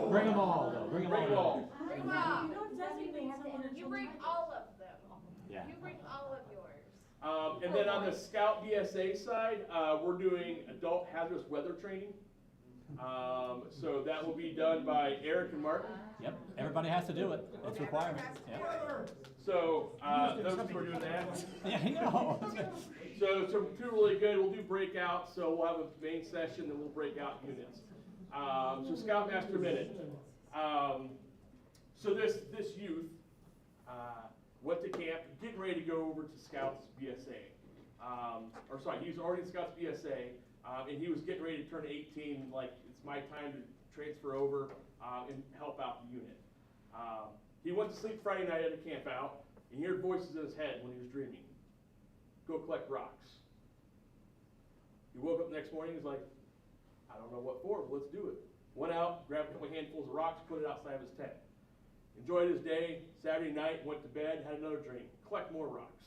S6: Bring them all, though. Bring them
S5: Bring 'em
S6: all.
S5: all.
S12: Bring 'em all.
S20: You don't designate someone until
S12: You bring
S20: the-
S12: all of them.
S6: Yeah.
S12: You bring all of yours.
S5: And then on the Scout BSA side, we're doing adult hazardous weather training. So that will be done by Eric and Martin.
S6: Yep. Everybody has to do it. It's required. Yep.
S5: So those two are doing that.
S6: Yeah, I know.
S5: So two really good. We'll do breakouts. So we'll have a main session, then we'll break out units. So Scoutmaster Minute. So this youth went to camp, getting ready to go over to Scouts BSA. He was already in Scouts BSA, and he was getting ready to turn 18. Like, it's my time to transfer over and help out the unit. He went to sleep Friday night at a camp out, and he heard voices in his head when he was dreaming. Go collect rocks. He woke up the next morning, he's like, I don't know what for, but let's do it. Went out, grabbed a couple handfuls of rocks, put it outside of his tent. Enjoyed his day. Saturday night, went to bed, had another dream. Collect more rocks.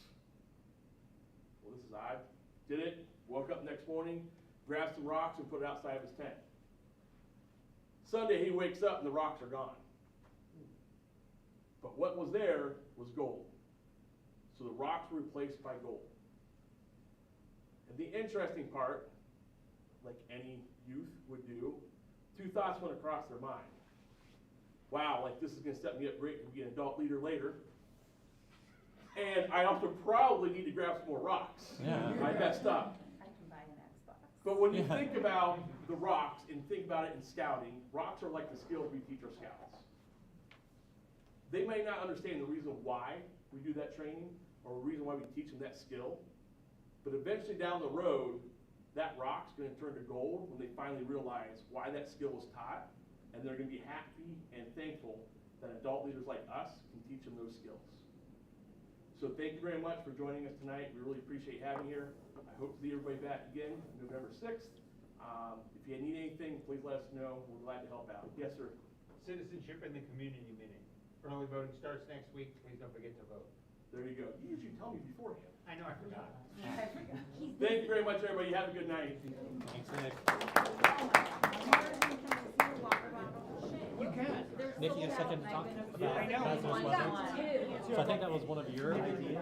S5: Well, this is odd. Did it, woke up the next morning, grabbed some rocks and put it outside of his tent. Sunday, he wakes up and the rocks are gone. But what was there was gold. So the rocks were replaced by gold. And the interesting part, like any youth would do, two thoughts went across their mind. Wow, like this is going to set me up great to be an adult leader later. And I also probably need to grab some more rocks.
S6: Yeah.
S5: I messed up.
S12: I can buy an Xbox.
S5: But when you think about the rocks and think about it in scouting, rocks are like the skills we teach our scouts. They may not understand the reason why we do that training or the reason why we teach them that skill, but eventually down the road, that rock's going to turn to gold when they finally realize why that skill was taught, and they're going to be happy and thankful that adult leaders like us can teach them those skills. So thank you very much for joining us tonight. We really appreciate having you here. I hope to see everybody back again November 6th. If you need anything, please let us know. We're glad to help out. Yes, sir.
S19: Citizenship in the community meeting. Early voting starts next week. Please don't forget to vote.
S5: There you go. You usually tell me beforehand.
S19: I know, I forgot.
S5: Thank you very much, everybody. Have a good night.
S6: Thanks, Nick.
S19: You can.
S6: Nick, you got a second to talk about
S19: I know.
S6: hazardous weather? So I think that was one of your ideas.